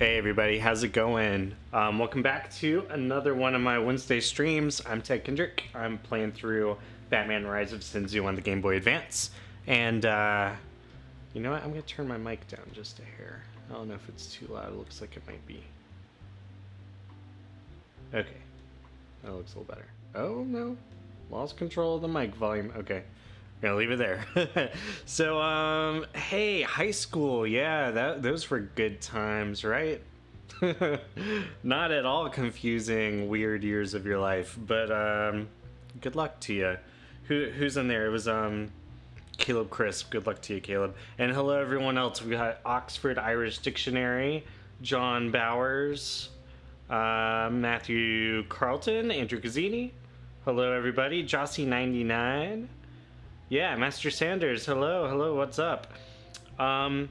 Hey everybody, how's it going? Welcome back to another one of my Wednesday streams. I'm Ted Kendrick. I'm playing through Batman Rise of Sin Tzu on the Game Boy Advance. And, you know what? I'm going to turn my mic down just a hair. I don't know if it's too loud. It looks like it might be. Okay. That looks a little better. Oh, no. Lost control of the mic volume. Okay. Gonna leave it there. So, hey, high school, yeah, those were good times, right? Not at all confusing, weird years of your life, but good luck to you. Who's in there? It was Caleb Crisp. Good luck to you, Caleb. And hello, everyone else. We got Oxford Irish Dictionary, John Bowers, Matthew Carlton, Andrew Gazzini. Hello, everybody. Jossie99. Yeah, Master Sanders, hello, what's up? In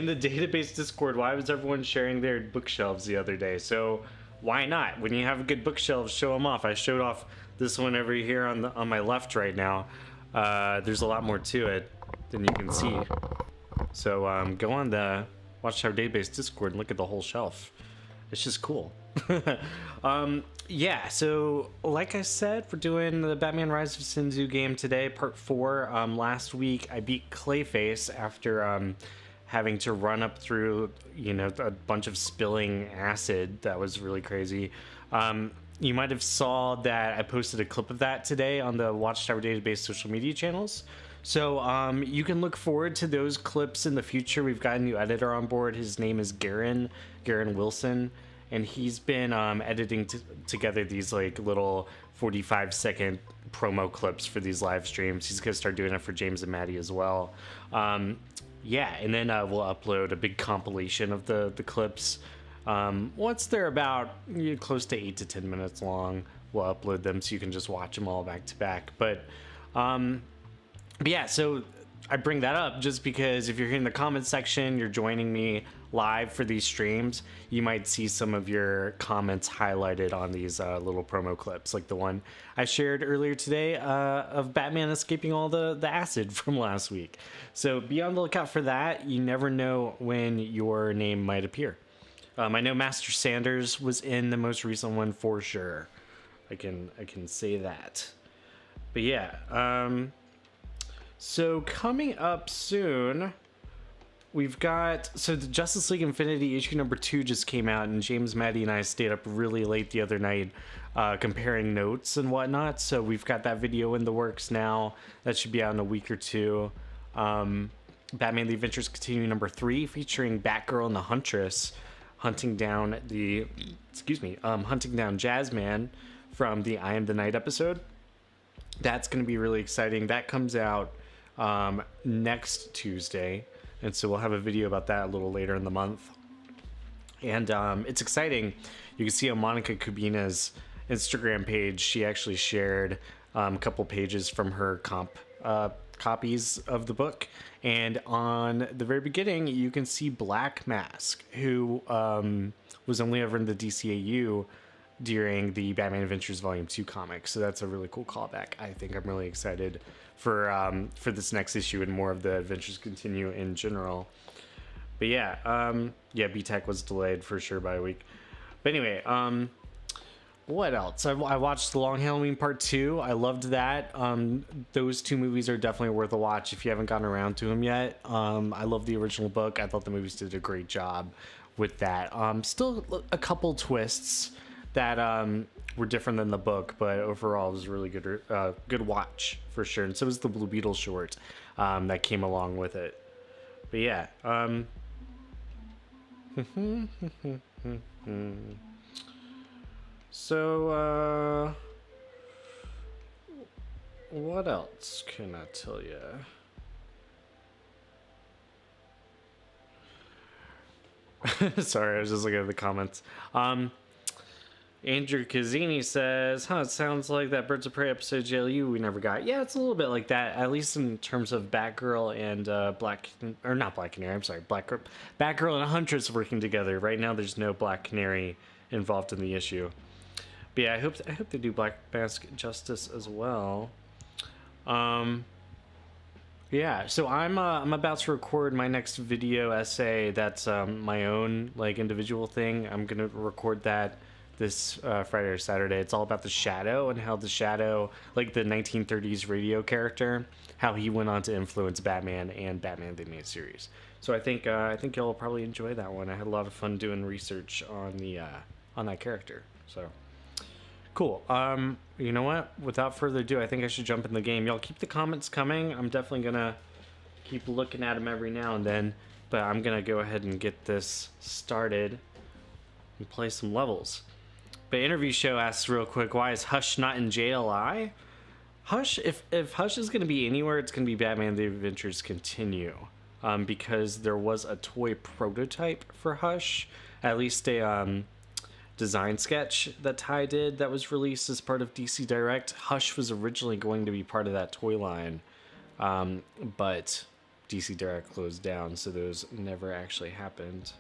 the database Discord, why was everyone sharing their bookshelves the other day? So, why not? When you have a good bookshelf, show them off. I showed off this one over here on my left right now. There's a lot more to it than you can see. So, go on the Watchtower Database Discord and look at the whole shelf. It's just cool. Yeah, so like I said, we're doing the Batman Rise of Sin Tzu game today, part 4. Last week I beat Clayface after having to run up through, you know, a bunch of spilling acid. That was really crazy. You might have saw that I posted a clip of that today on the Watchtower Database social media channels. So you can look forward to those clips in the future. We've got a new editor on board. His name is Garen Wilson. And he's been editing together these like little 45-second promo clips for these live streams. He's gonna start doing it for James and Maddie as well. Yeah, and then we'll upload a big compilation of the clips. Once they're about close to 8 to 10 minutes long, we'll upload them so you can just watch them all back to back. But yeah, so I bring that up just because if you're here in the comments section, you're joining me live for these streams, you might see some of your comments highlighted on these little promo clips, like the one I shared earlier today of Batman escaping all the acid from last week. So be on the lookout for that. You never know when your name might appear. I know Master Sanders was in the most recent one for sure. I can say that. But yeah, so coming up soon, we've got, so the Justice League Infinity issue number 2 just came out, and James, Maddie, and I stayed up really late the other night comparing notes and whatnot. So we've got that video in the works now. That should be out in a week or two. Batman The Adventures Continue number 3, featuring Batgirl and the Huntress hunting down Jazzman from the I Am the Night episode. That's going to be really exciting. That comes out next Tuesday. And so we'll have a video about that a little later in the month. And it's exciting. You can see on Monica Kubina's Instagram page, she actually shared a couple pages from her copies of the book. And on the very beginning, you can see Black Mask, who was only ever in the DCAU during the Batman Adventures Volume 2 comic. So that's a really cool callback. I think I'm really excited for this next issue and more of the Adventures Continue in general. But yeah, yeah, B-Tech was delayed for sure by a week. But anyway, what else? I watched The Long Halloween Part 2. I loved that. Those two movies are definitely worth a watch if you haven't gotten around to them yet. I love the original book. I thought the movies did a great job with that. Still a couple twists that were different than the book, but overall it was a really good watch for sure. And so was the Blue Beetle short that came along with it. But yeah, so what else can I tell you? Sorry, I was just looking at the comments. Andrew Cazzini says, it sounds like that Birds of Prey episode JLU we never got. Yeah, it's a little bit like that, at least in terms of Batgirl and Batgirl and Huntress working together. Right now there's no Black Canary involved in the issue. But yeah, I hope they do Black Mask justice as well. Yeah, so I'm about to record my next video essay. That's my own like individual thing. I'm gonna record that this Friday or Saturday. It's all about the Shadow and how the Shadow, like the 1930s radio character, how he went on to influence Batman and Batman the Animated Series. So I think you'll probably enjoy that one. I had a lot of fun doing research on the on that character. So cool. You know what? Without further ado, I think I should jump in the game. Y'all keep the comments coming. I'm definitely gonna keep looking at them every now and then, but I'm gonna go ahead and get this started and play some levels. But Interview Show asks real quick, why is Hush not in JLI? Hush, if Hush is gonna be anywhere, it's gonna be Batman: The Adventures Continue, because there was a toy prototype for Hush, at least a design sketch that Ty did that was released as part of DC Direct. Hush was originally going to be part of that toy line, but DC Direct closed down, so those never actually happened.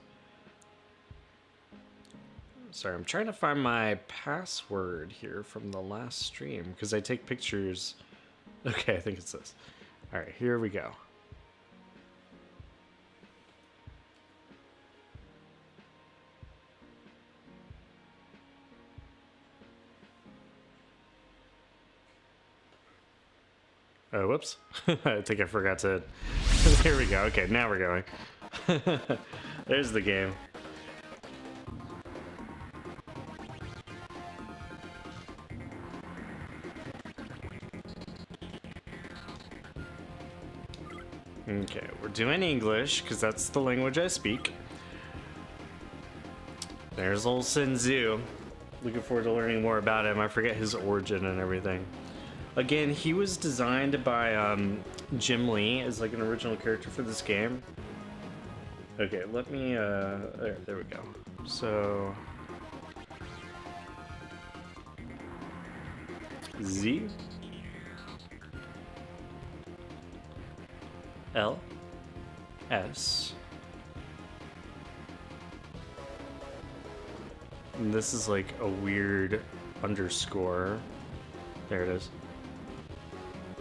Sorry, I'm trying to find my password here from the last stream because I take pictures. Okay, I think it's this. All right, here we go. Oh, whoops. I think I forgot to... There we go. Okay, now we're going. There's the game. Okay, we're doing English, because that's the language I speak. There's old Sin Tzu. Looking forward to learning more about him. I forget his origin and everything. Again, he was designed by Jim Lee as like an original character for this game. Okay, let me, there we go. So... Z... L... S... And this is like a weird underscore. There it is.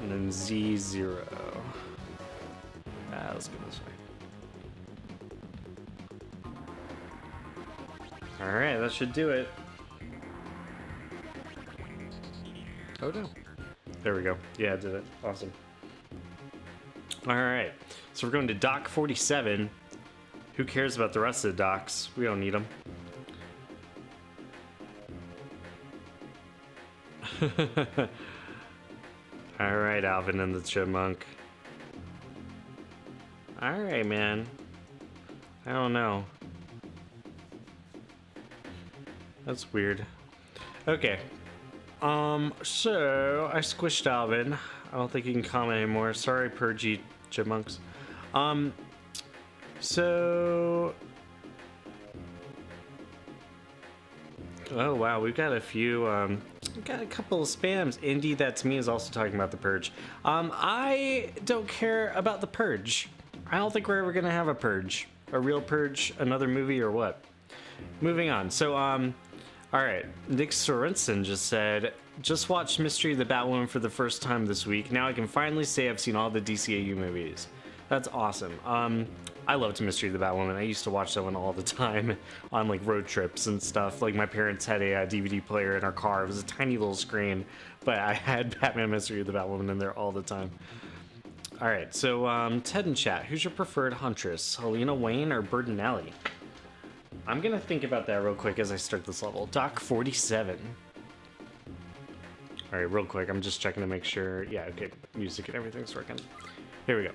And then Z0. Let's go this way. Alright, that should do it. Oh no. There we go. Yeah, I did it. Awesome. Alright. So we're going to Dock 47. Who cares about the rest of the docks? We don't need them. Alright, Alvin and the Chipmunk. Alright, man. I don't know. That's weird. Okay. So I squished Alvin. I don't think he can comment anymore. Sorry, Purgy Chipmunks. So... Oh, wow, we've got a few, we've got a couple of spams. Indy, that's me, is also talking about The Purge. I don't care about The Purge. I don't think we're ever gonna have a Purge. A real Purge, another movie, or what? Moving on. So, alright. Nick Sorensen just said, just watched Mystery of the Batwoman for the first time this week. Now I can finally say I've seen all the DCAU movies. That's awesome. I loved Mystery of the Batwoman. I used to watch that one all the time on like road trips and stuff. Like my parents had a DVD player in our car. It was a tiny little screen, but I had Batman Mystery of the Batwoman in there all the time. All right, so Ted in chat, who's your preferred huntress, Helena Wayne or Bertinelli? I'm gonna think about that real quick as I start this level. Dock 47. All right, real quick, I'm just checking to make sure. Yeah, okay, music and everything's working. Here we go.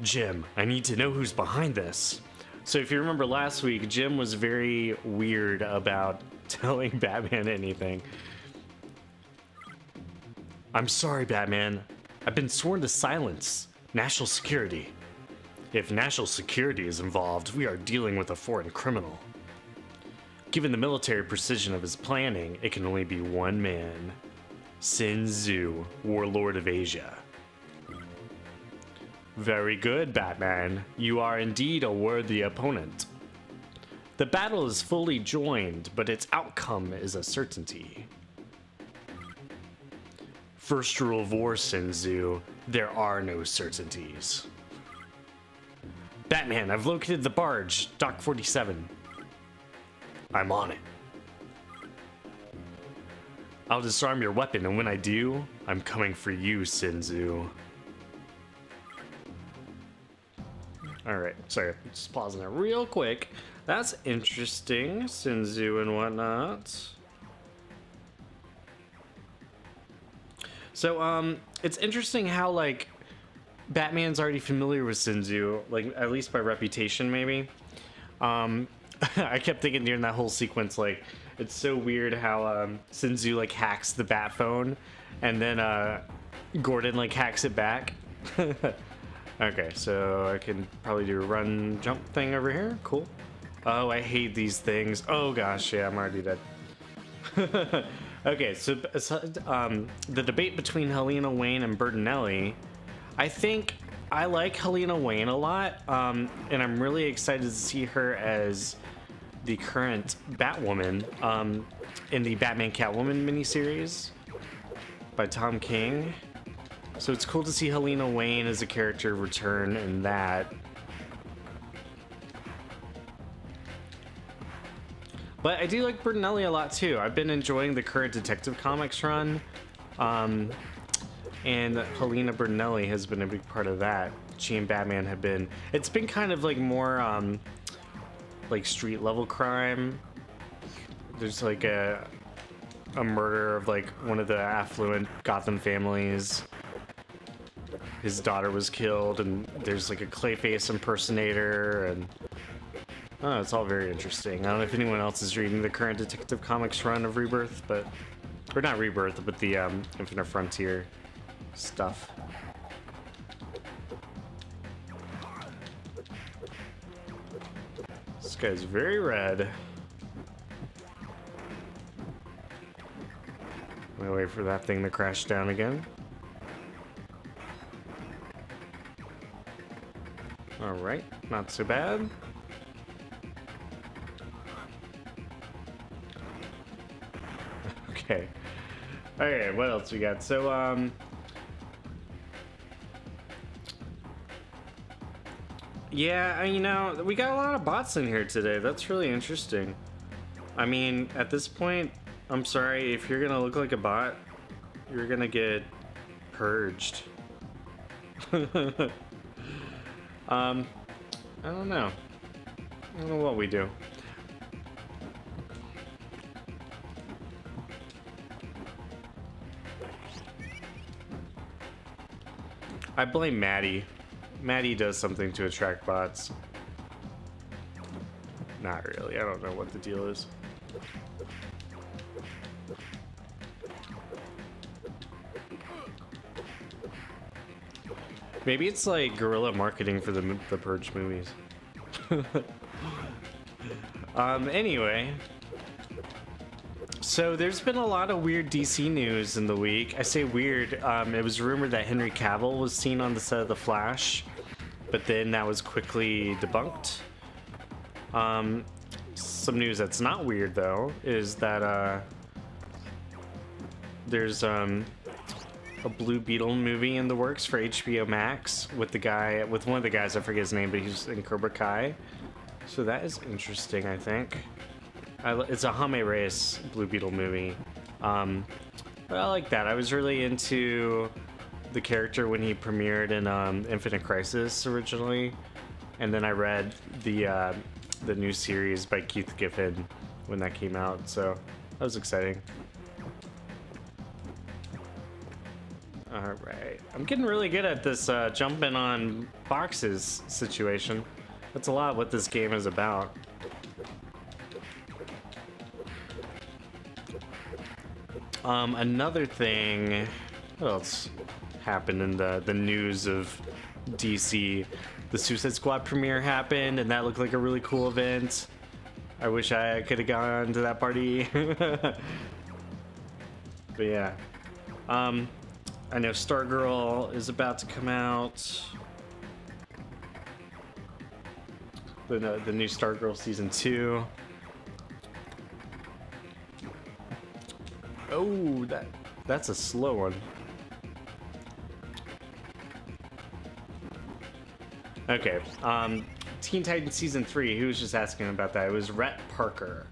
Jim, I need to know who's behind this. So if you remember last week, Jim was very weird about telling Batman anything. I'm sorry, Batman. I've been sworn to silence. National security. If national security is involved, we are dealing with a foreign criminal. Given the military precision of his planning, it can only be one man. Sin Tzu, Warlord of Asia. Very good, Batman. You are indeed a worthy opponent. The battle is fully joined, but its outcome is a certainty. First rule of war, Sin Tzu, there are no certainties. Batman, I've located the barge, Dock 47. I'm on it. I'll disarm your weapon, and when I do, I'm coming for you, Sin Tzu. Alright, sorry, just pausing there real quick. That's interesting, Sin Tzu and whatnot. So, it's interesting how, like, Batman's already familiar with Sin Tzu, like, at least by reputation, maybe. I kept thinking during that whole sequence, like, it's so weird how, Sin Tzu, like, hacks the bat phone, and then, Gordon, like, hacks it back. Okay, so I can probably do a run jump thing over here. Cool. Oh, I hate these things. Oh gosh, yeah, I'm already dead. Okay, so the debate between Helena Wayne and Bertinelli, I think I like Helena Wayne a lot, and I'm really excited to see her as the current Batwoman in the Batman Catwoman miniseries by Tom King. So it's cool to see Helena Wayne as a character return in that. But I do like Bertinelli a lot too. I've been enjoying the current Detective Comics run. And Helena Bertinelli has been a big part of that. She and Batman have been... It's been kind of like more like street level crime. There's like a murder of like one of the affluent Gotham families. His daughter was killed, and there's like a Clayface impersonator, and oh, it's all very interesting. I don't know if anyone else is reading the current Detective Comics run of Rebirth, but or not Rebirth, but the Infinite Frontier stuff. This guy's very red. I'm gonna wait for that thing to crash down again. Alright, not so bad. Okay. Okay, what else we got? So, yeah, you know, we got a lot of bots in here today. That's really interesting. I mean, at this point, I'm sorry, if you're gonna look like a bot, you're gonna get purged. I don't know. I don't know what we do. I blame Maddie. Maddie does something to attract bots. Not really. I don't know what the deal is. Maybe it's like guerrilla marketing for the Purge movies. Anyway. So there's been a lot of weird DC news in the week. I say weird. It was rumored that Henry Cavill was seen on the set of The Flash, but then that was quickly debunked. Some news that's not weird though is that there's a Blue Beetle movie in the works for HBO Max with one of the guys, I forget his name, but he's in Cobra Kai. So that is interesting, I think. It's a Jaime Reyes Blue Beetle movie. But I like that. I was really into the character when he premiered in Infinite Crisis originally, and then I read the new series by Keith Giffen when that came out, so that was exciting. Alright, I'm getting really good at this jumping on boxes situation. That's a lot what this game is about. Another thing, what else happened in the news of DC? The Suicide Squad premiere happened, and that looked like a really cool event. I wish I could have gone to that party. But yeah. I know Stargirl is about to come out. The new Stargirl season 2. Oh, that's a slow one. Okay. Teen Titans Season 3, who was just asking about that? It was Rhett Parker.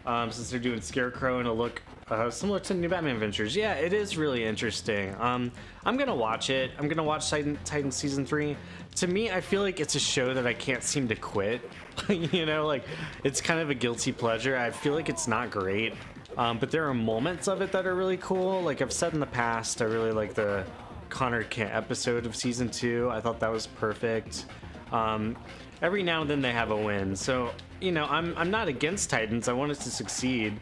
Since they're doing Scarecrow and a look similar to New Batman Adventures. Yeah, it is really interesting. I'm gonna watch it. I'm gonna watch Titans Season 3. To me, I feel like it's a show that I can't seem to quit. You know, like, it's kind of a guilty pleasure. I feel like it's not great. But there are moments of it that are really cool. Like I've said in the past, I really like the Connor Kent episode of Season 2. I thought that was perfect. Every now and then they have a win. So, you know, I'm not against Titans. I want it to succeed.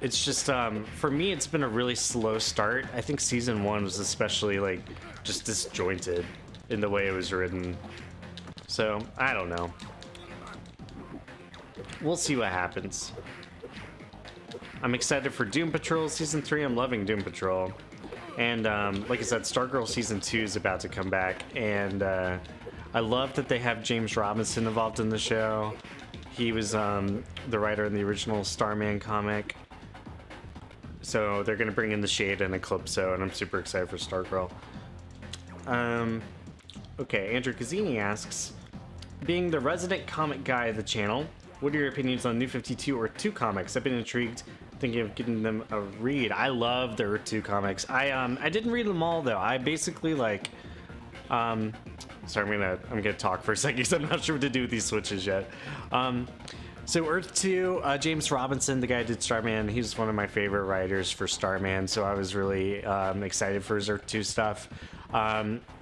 It's just, for me, it's been a really slow start. I think Season 1 was especially, like, just disjointed in the way it was written. So, I don't know. We'll see what happens. I'm excited for Doom Patrol Season 3. I'm loving Doom Patrol. And, like I said, Stargirl Season 2 is about to come back. And, I love that they have James Robinson involved in the show. He was, the writer in the original Starman comic. So they're going to bring in the Shade and Eclipso, and I'm super excited for Stargirl. Okay, Andrew Cazzini asks, being the resident comic guy of the channel, what are your opinions on New 52 or 2 comics? I've been intrigued, thinking of getting them a read. I love the Earth 2 comics. I didn't read them all, though. I basically, like, sorry, I'm gonna talk for a second because I'm not sure what to do with these switches yet. So Earth 2, James Robinson, the guy who did Starman, he's one of my favorite writers for Starman, so I was really excited for his Earth 2 stuff.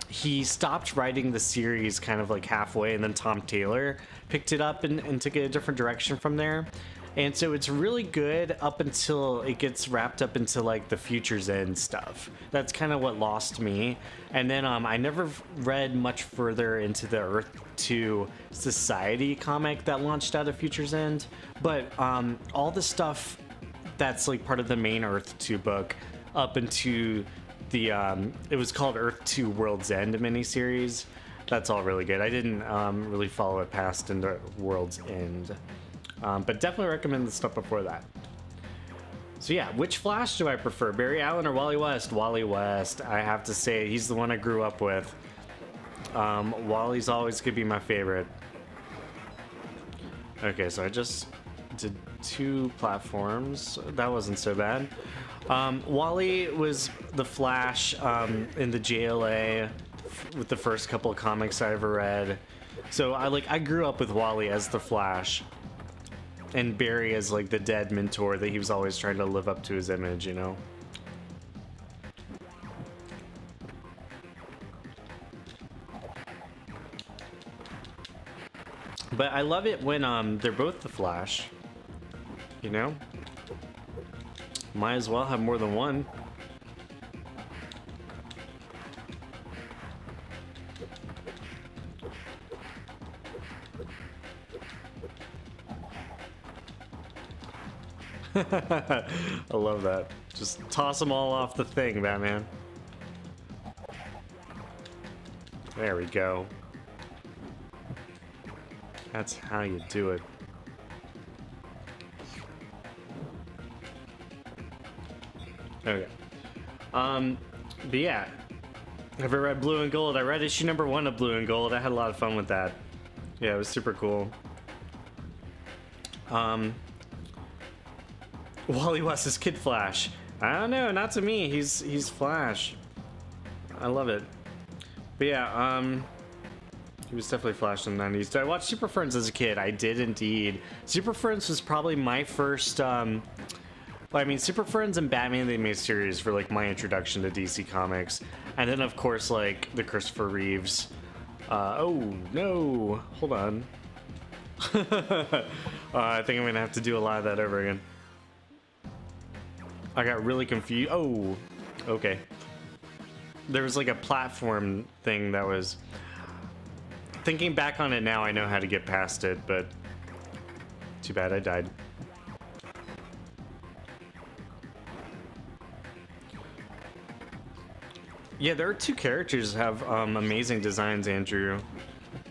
He stopped writing the series kind of like halfway, and then Tom Taylor picked it up and took it a different direction from there. And so it's really good up until it gets wrapped up into like the Future's End stuff. That's kind of what lost me. And then I never read much further into the Earth 2 Society comic that launched out of Future's End. But all the stuff that's like part of the main Earth 2 book up into the, it was called Earth 2 World's End miniseries. That's all really good. I didn't really follow it past into World's End. But definitely recommend the stuff before that. So yeah, which Flash do I prefer? Barry Allen or Wally West? Wally West. I have to say, he's the one I grew up with. Wally's always gonna be my favorite. Okay, so I just did 2 platforms. That wasn't so bad. Wally was the Flash in the JLA with the first couple of comics I ever read. So I grew up with Wally as the Flash. And Barry as like the dead mentor that he was always trying to live up to his image, you know? But I love it when they're both the Flash, you know? Might as well have more than one. I love that. Just toss them all off the thing, Batman. There we go. That's how you do it. Okay. But yeah. Have I read Blue and Gold? I read issue number 1 of Blue and Gold. I had a lot of fun with that. Yeah, it was super cool. Wally West is Kid Flash. I don't know, not to me. He's Flash. I love it. But yeah, he was definitely Flash in the 90s. Did I watch Super Friends as a kid? I did indeed. Super Friends was probably my first, well, I mean, Super Friends and Batman the Animated Series were like my introduction to DC Comics. And then, of course, like the Christopher Reeves. Oh, no. Hold on. I think I'm gonna have to do a lot of that over again. I got really confused. Oh, okay. There was like a platform thing that was... Thinking back on it now, I know how to get past it, but too bad I died. Yeah, there are 2 characters that have amazing designs, Andrew.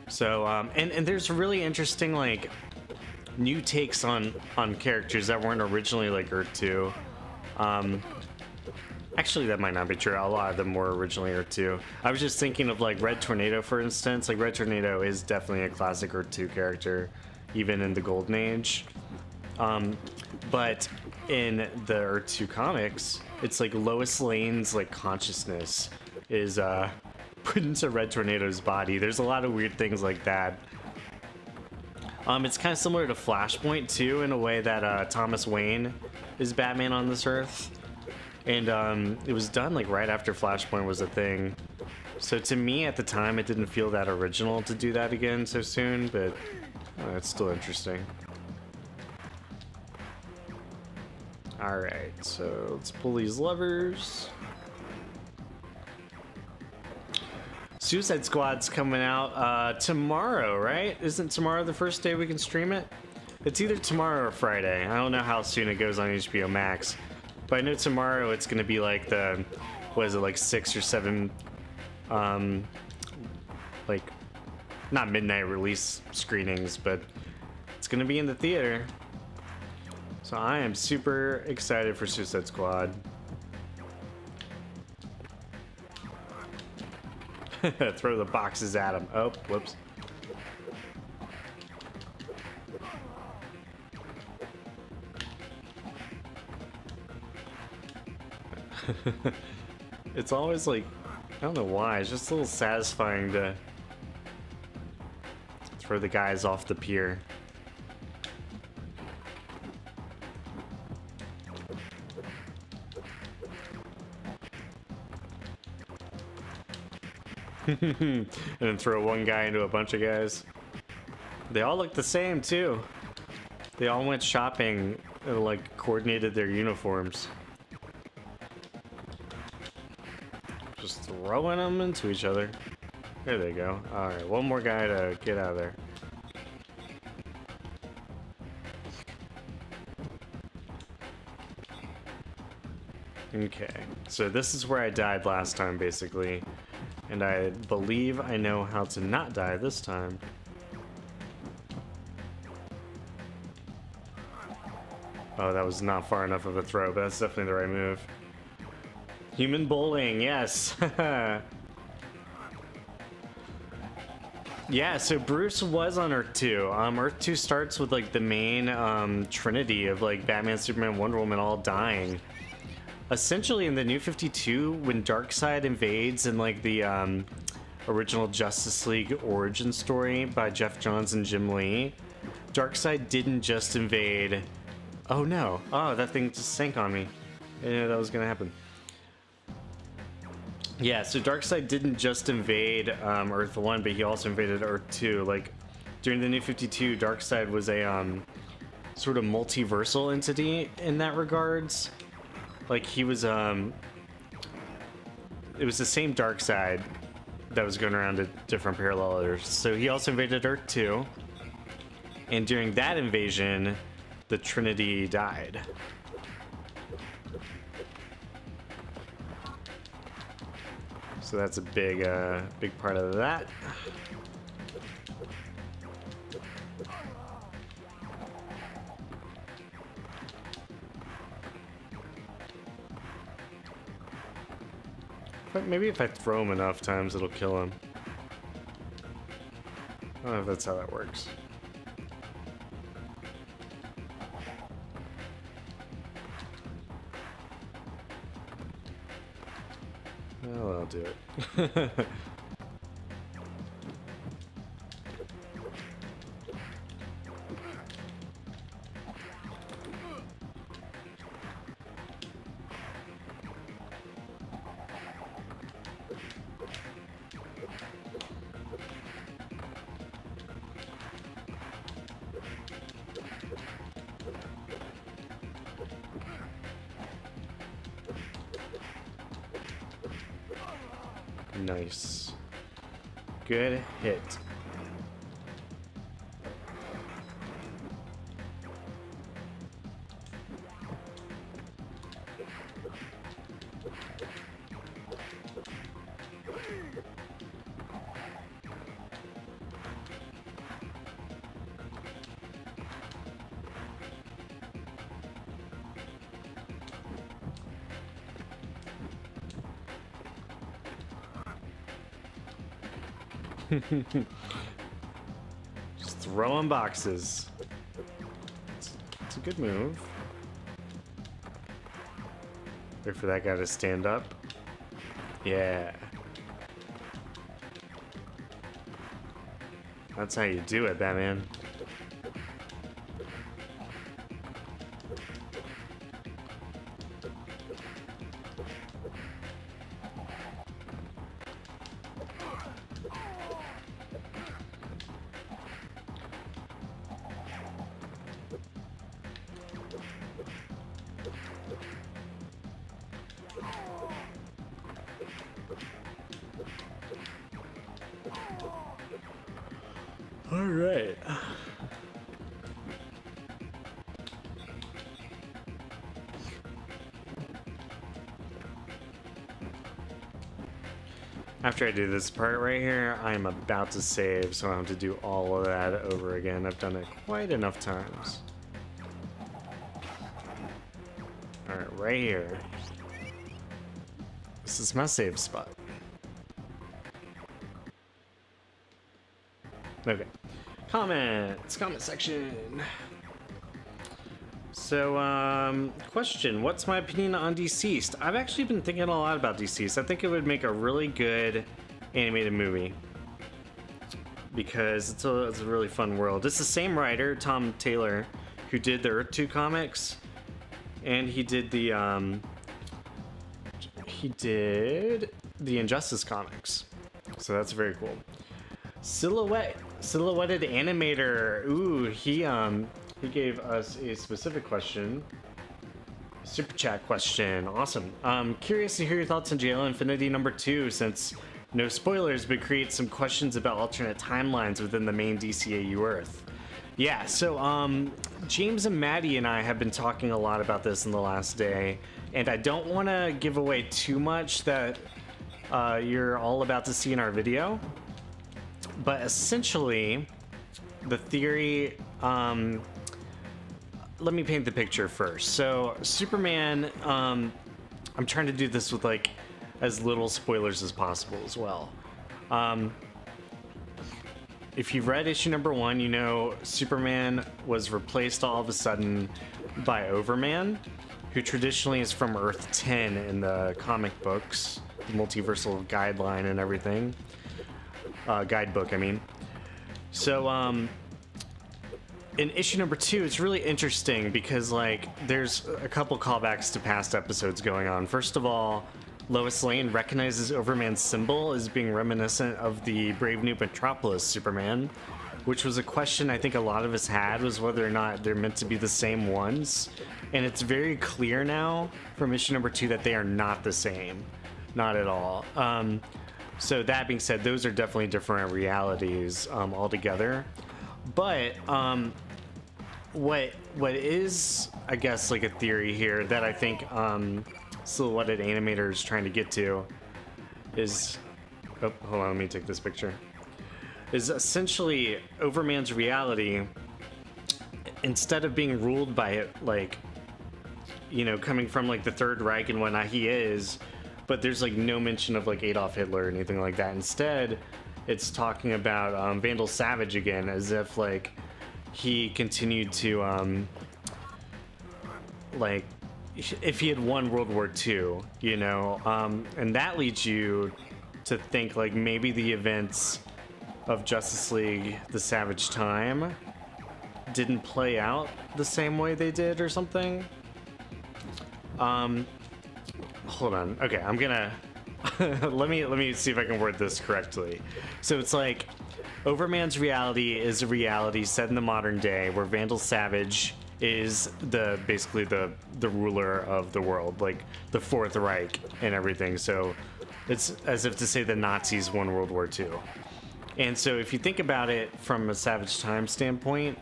So, and there's really interesting, like, new takes on characters that weren't originally, like, Earth 2. Actually, that might not be true. A lot of them were originally Earth 2. I was just thinking of like Red Tornado, for instance. Like Red Tornado is definitely a classic Earth 2 character, even in the Golden Age. But in the Earth 2 comics, it's like Lois Lane's like consciousness is put into Red Tornado's body. There's a lot of weird things like that. It's kind of similar to Flashpoint too, in a way that Thomas Wayne is Batman on this Earth. And it was done like right after Flashpoint was a thing. So to me at the time, it didn't feel that original to do that again so soon, but it's still interesting. Alright, so let's pull these levers. Suicide Squad's coming out tomorrow, right? Isn't tomorrow the first day we can stream it? It's either tomorrow or Friday. I don't know how soon it goes on HBO Max. But I know tomorrow it's going to be like the, what is it, like 6 or 7, like, not midnight release screenings, but it's going to be in the theater. So I am super excited for Suicide Squad. Throw the boxes at him. Oh, whoops. It's always like, I don't know why, it's just a little satisfying to throw the guys off the pier. And then throw one guy into a bunch of guys. They all look the same too. They all went shopping and like coordinated their uniforms. Just throwing them into each other. There they go. Alright, one more guy to get out of there. Okay, so this is where I died last time, basically. And I believe I know how to not die this time. Oh, that was not far enough of a throw, but that's definitely the right move. Human bowling, yes. Yeah, so Bruce was on Earth 2. Earth 2 starts with like the main trinity of like Batman, Superman, Wonder Woman all dying. Essentially in the New 52, when Darkseid invades in like the original Justice League origin story by Jeff Johns and Jim Lee, Darkseid didn't just invade... Oh no, oh that thing just sank on me. I didn't know that was gonna happen. Yeah, so Darkseid didn't just invade Earth 1, but he also invaded Earth 2. Like, during the New 52, Darkseid was a sort of multiversal entity in that regards. Like, he was, it was the same Darkseid that was going around to different parallel Earths. So he also invaded Earth 2, and during that invasion, the Trinity died. So that's a big, big part of that. But maybe if I throw him enough times, it'll kill him. I don't know if that's how that works. Well, I'll do it. Nice. Good hit. Just throwing boxes. It's a good move. Wait for that guy to stand up. Yeah. That's how you do it, Batman. All right. After I do this part right here, I am about to save, so I have to do all of that over again. I've done it quite enough times. All right, right here. This is my save spot. Okay. Comments. Comment section. So, question. What's my opinion on Deceased? I've actually been thinking a lot about Deceased. I think it would make a really good animated movie. Because it's a really fun world. It's the same writer, Tom Taylor, who did the Earth 2 comics. And he did the Injustice comics. So that's very cool. Silhouetted animator. Ooh, he gave us a specific question. Super chat question. Awesome. Curious to hear your thoughts on JL Infinity #2, since no spoilers, but create some questions about alternate timelines within the main DCAU Earth. Yeah, so James and Maddie and I have been talking a lot about this in the last day, and I don't want to give away too much that you're all about to see in our video. But essentially, the theory, let me paint the picture first. So Superman, I'm trying to do this with like as little spoilers as possible as well. If you've read issue #1, you know Superman was replaced all of a sudden by Overman, who traditionally is from Earth 10 in the comic books, the multiversal guideline and everything. Guidebook, I mean. So, in issue #2, it's really interesting because, like, there's a couple callbacks to past episodes going on. First of all, Lois Lane recognizes Overman's symbol as being reminiscent of the Brave New Metropolis Superman, which was a question I think a lot of us had, was whether or not they're meant to be the same ones. And it's very clear now from issue #2 that they are not the same. Not at all. So that being said, those are definitely different realities altogether. But what is, I guess, like a theory here that I think Silhouetted Animator is trying to get to is, oh, hold on, let me take this picture, is essentially Overman's reality, instead of being ruled by it, like, you know, coming from like the Third Reich and whatnot, he is, but there's like no mention of like Adolf Hitler or anything like that. Instead, it's talking about Vandal Savage again, as if like he continued to like if he had won World War II, you know, and that leads you to think like maybe the events of Justice League: The Savage Time didn't play out the same way they did or something. Hold on. Okay, I'm gonna let me see if I can word this correctly. So it's like Overman's reality is a reality set in the modern day where Vandal Savage is basically the ruler of the world, like the Fourth Reich and everything. So it's as if to say the Nazis won World War II. And so if you think about it from a Savage Time standpoint,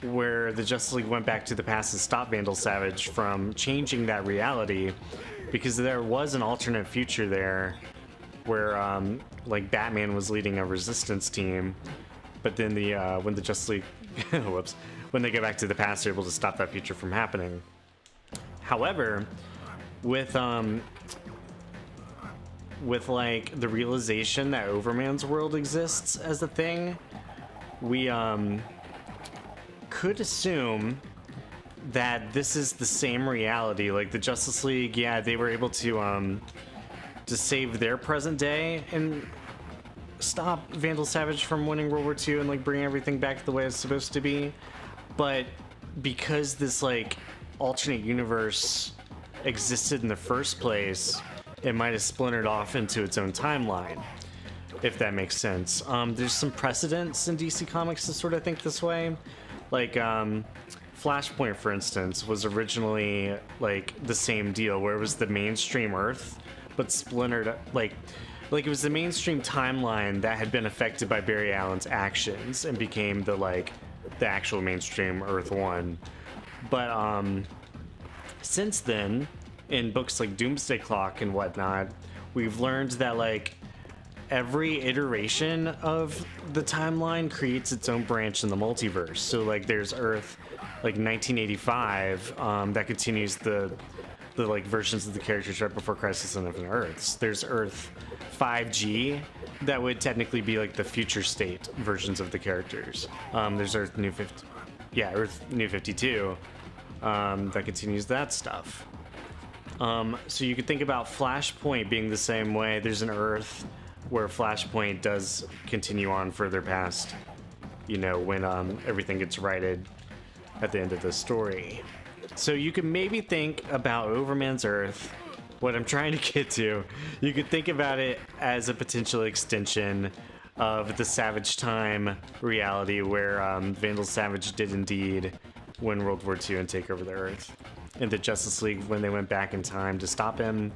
where the Justice League went back to the past and stopped Vandal Savage from changing that reality, because there was an alternate future there where like Batman was leading a resistance team, but then when the Justice League whoops, when they go back to the past, they're able to stop that future from happening. However, with with like the realization that Overman's world exists as a thing, we could assume that this is the same reality. Like the Justice League, yeah, they were able to save their present day and stop Vandal Savage from winning World War II and like bring everything back to the way it's supposed to be. But because this like alternate universe existed in the first place, it might have splintered off into its own timeline, if that makes sense. There's some precedents in DC Comics to sort of think this way. Like Flashpoint, for instance, was originally like the same deal, where it was the mainstream Earth, but splintered, like it was the mainstream timeline that had been affected by Barry Allen's actions and became the actual mainstream Earth 1. But since then, in books like Doomsday Clock and whatnot, we've learned that like every iteration of the timeline creates its own branch in the multiverse. So like there's Earth like 1985 that continues the like versions of the characters right before Crisis on Infinite Earths. There's Earth 5G that would technically be like the future state versions of the characters. There's Earth New 50, yeah, Earth New 52 that continues that stuff. So you could think about Flashpoint being the same way. There's an Earth where Flashpoint does continue on further past, you know, when everything gets righted at the end of the story. So you could maybe think about Overman's Earth. What I'm trying to get to, you could think about it as a potential extension of the Savage Time reality, where Vandal Savage did indeed win World War II and take over the Earth. And the Justice League, when they went back in time to stop him,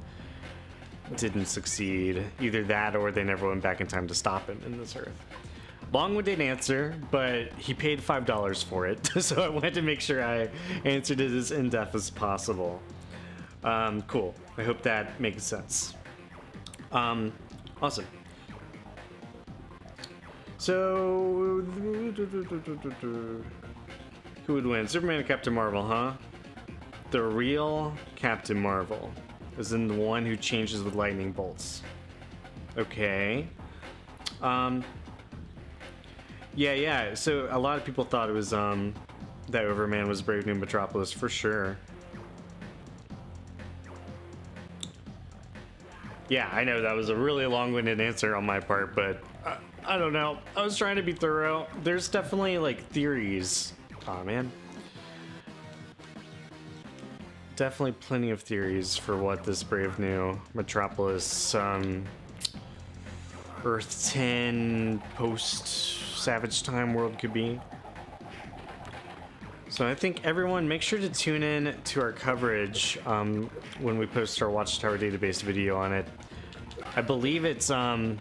didn't succeed. Either that or they never went back in time to stop him in this Earth. Long-winded answer, but he paid $5 for it, so I wanted to make sure I answered it as in-depth as possible. Cool. I hope that makes sense. Awesome. So, who would win? Superman or Captain Marvel, huh? The real Captain Marvel, as in the one who changes with lightning bolts. Okay. Yeah. So a lot of people thought it was that Overman was Brave New Metropolis for sure. Yeah, I know that was a really long-winded answer on my part, but I don't know. I was trying to be thorough. There's definitely like theories. Aw, man. Definitely plenty of theories for what this Brave New Metropolis Earth 10 post-Savage Time world could be. So I think everyone make sure to tune in to our coverage when we post our Watchtower database video on it. I believe it's not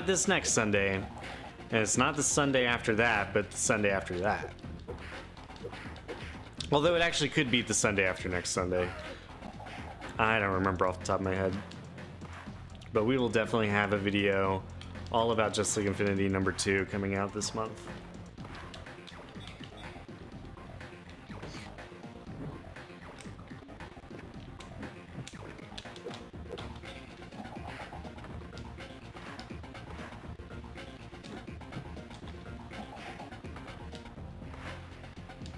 this next Sunday, and it's not the Sunday after that, but the Sunday after that. Although it actually could be the Sunday after next Sunday. I don't remember off the top of my head. But we will definitely have a video all about Justice League Infinity number 2 coming out this month.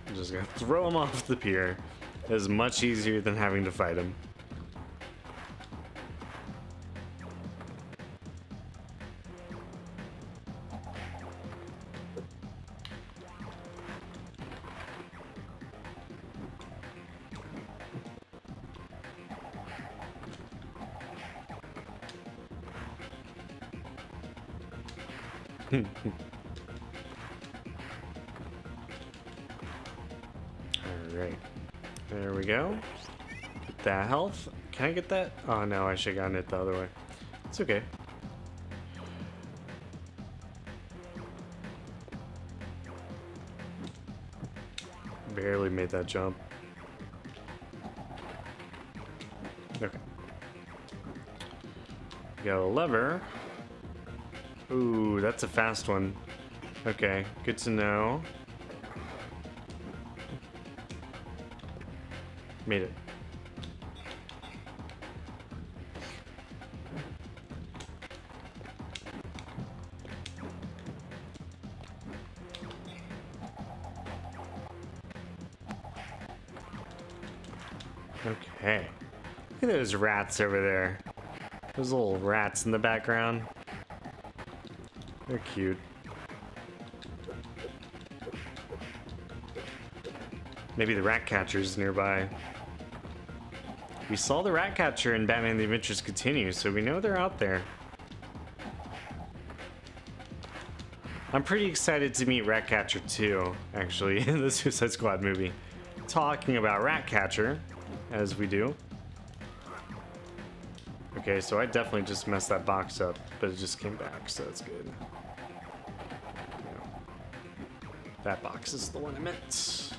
I'm just gonna throw him off the pier. It's much easier than having to fight him. Alright. There we go. Get that health. Can I get that? Oh no, I should have gotten it the other way. It's okay. Barely made that jump. Okay. Got a lever. Ooh, that's a fast one. Okay, good to know. Made it. Okay. Look at those rats over there. Those little rats in the background. They're cute. Maybe the rat catcher's nearby. We saw the rat catcher in Batman The Adventures Continue, so we know they're out there. I'm pretty excited to meet Ratcatcher 2, actually, in the Suicide Squad movie. Talking about Ratcatcher, as we do. Okay, so I definitely just messed that box up, but it just came back, so that's good. That box is the one I meant.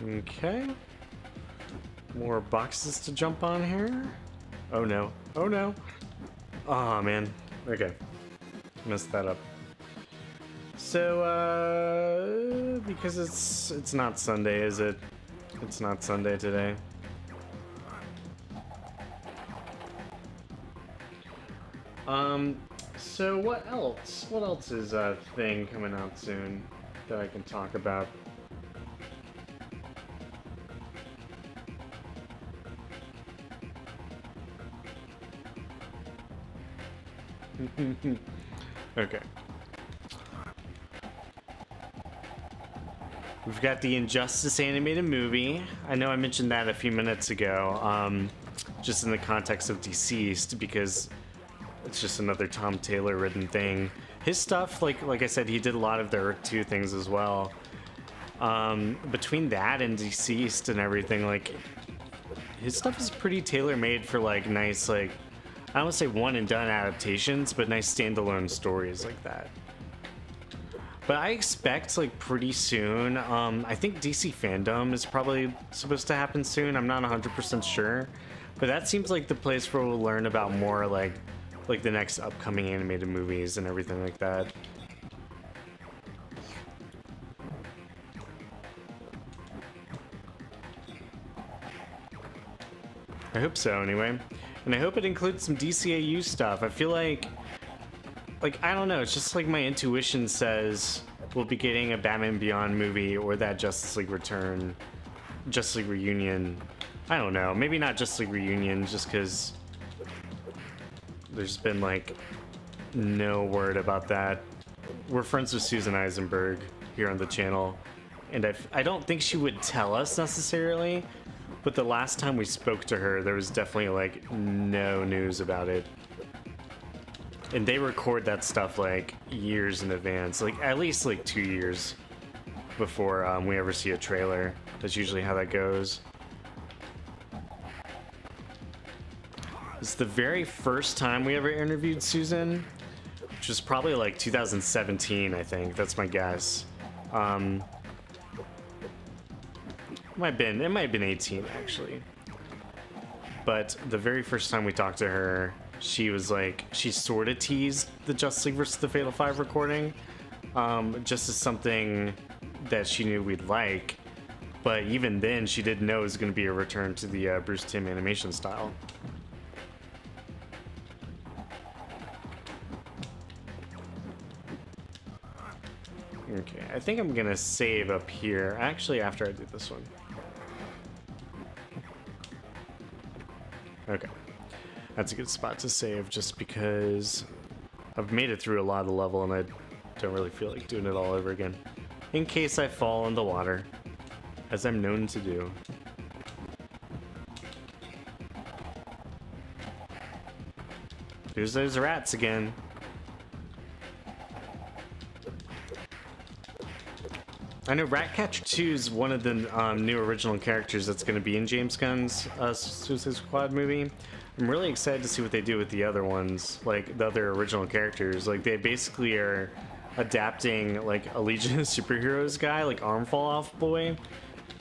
Okay. More boxes to jump on here. Oh no. Oh no. Oh man. Okay. Messed that up. So, because it's not Sunday, is it? It's not Sunday today. So what else? What else is a thing coming out soon that I can talk about? Okay. We've got the Injustice animated movie. I know I mentioned that a few minutes ago, just in the context of Deceased, because it's just another Tom Taylor written thing. His stuff, like I said, he did a lot of the Earth 2 things as well. Between that and Deceased and everything, like, his stuff is pretty tailor-made for, like, nice, like, I don't want to say one-and-done adaptations, but nice standalone stories like that. But I expect, like, pretty soon, I think DC Fandom is probably supposed to happen soon. I'm not 100% sure. But that seems like the place where we'll learn about more, like the next upcoming animated movies and everything like that. I hope so, anyway. And I hope it includes some DCAU stuff. I feel like, I don't know, it's just like my intuition says we'll be getting a Batman Beyond movie or that Justice League Return, Justice League Reunion. I don't know, maybe not Justice League Reunion, just because there's been, like, no word about that. We're friends with Susan Eisenberg here on the channel, and I don't think she would tell us necessarily, but the last time we spoke to her, there was definitely, like, no news about it. And they record that stuff, like, years in advance, like, at least, like, 2 years before we ever see a trailer. That's usually how that goes. It's the very first time we ever interviewed Susan, which was probably, like, 2017, I think. That's my guess. It might have been 18, actually. But the very first time we talked to her, she was like, she sort of teased the Justice League vs. the Fatal 5 recording, just as something that she knew we'd like. But even then, she didn't know it was going to be a return to the Bruce Timm animation style. Okay, I think I'm gonna save up here. Actually, after I do this one. Okay. That's a good spot to save, just because I've made it through a lot of the level and I don't really feel like doing it all over again. In case I fall in the water, as I'm known to do. Here's those rats again. I know Ratcatcher 2 is one of the new original characters that's going to be in James Gunn's Suicide Squad movie. I'm really excited to see what they do with the other ones, like the other original characters. Like, they basically are adapting, like, a Legion of Superheroes guy, like Arm Fall Off Boy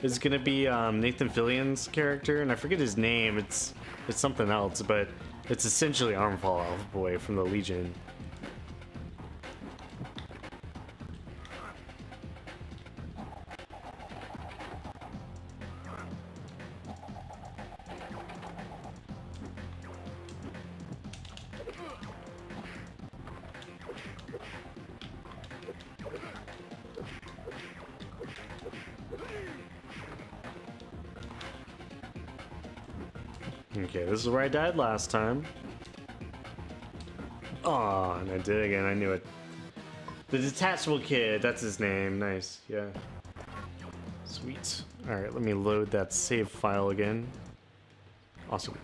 is going to be Nathan Fillion's character, and I forget his name. It's something else, but it's essentially Arm Fall Off Boy from the Legion. Okay, this is where I died last time. Oh, and I did it again. I knew it. The detachable kid. That's his name. Nice. Yeah. Sweet. All right, let me load that save file again. Awesome.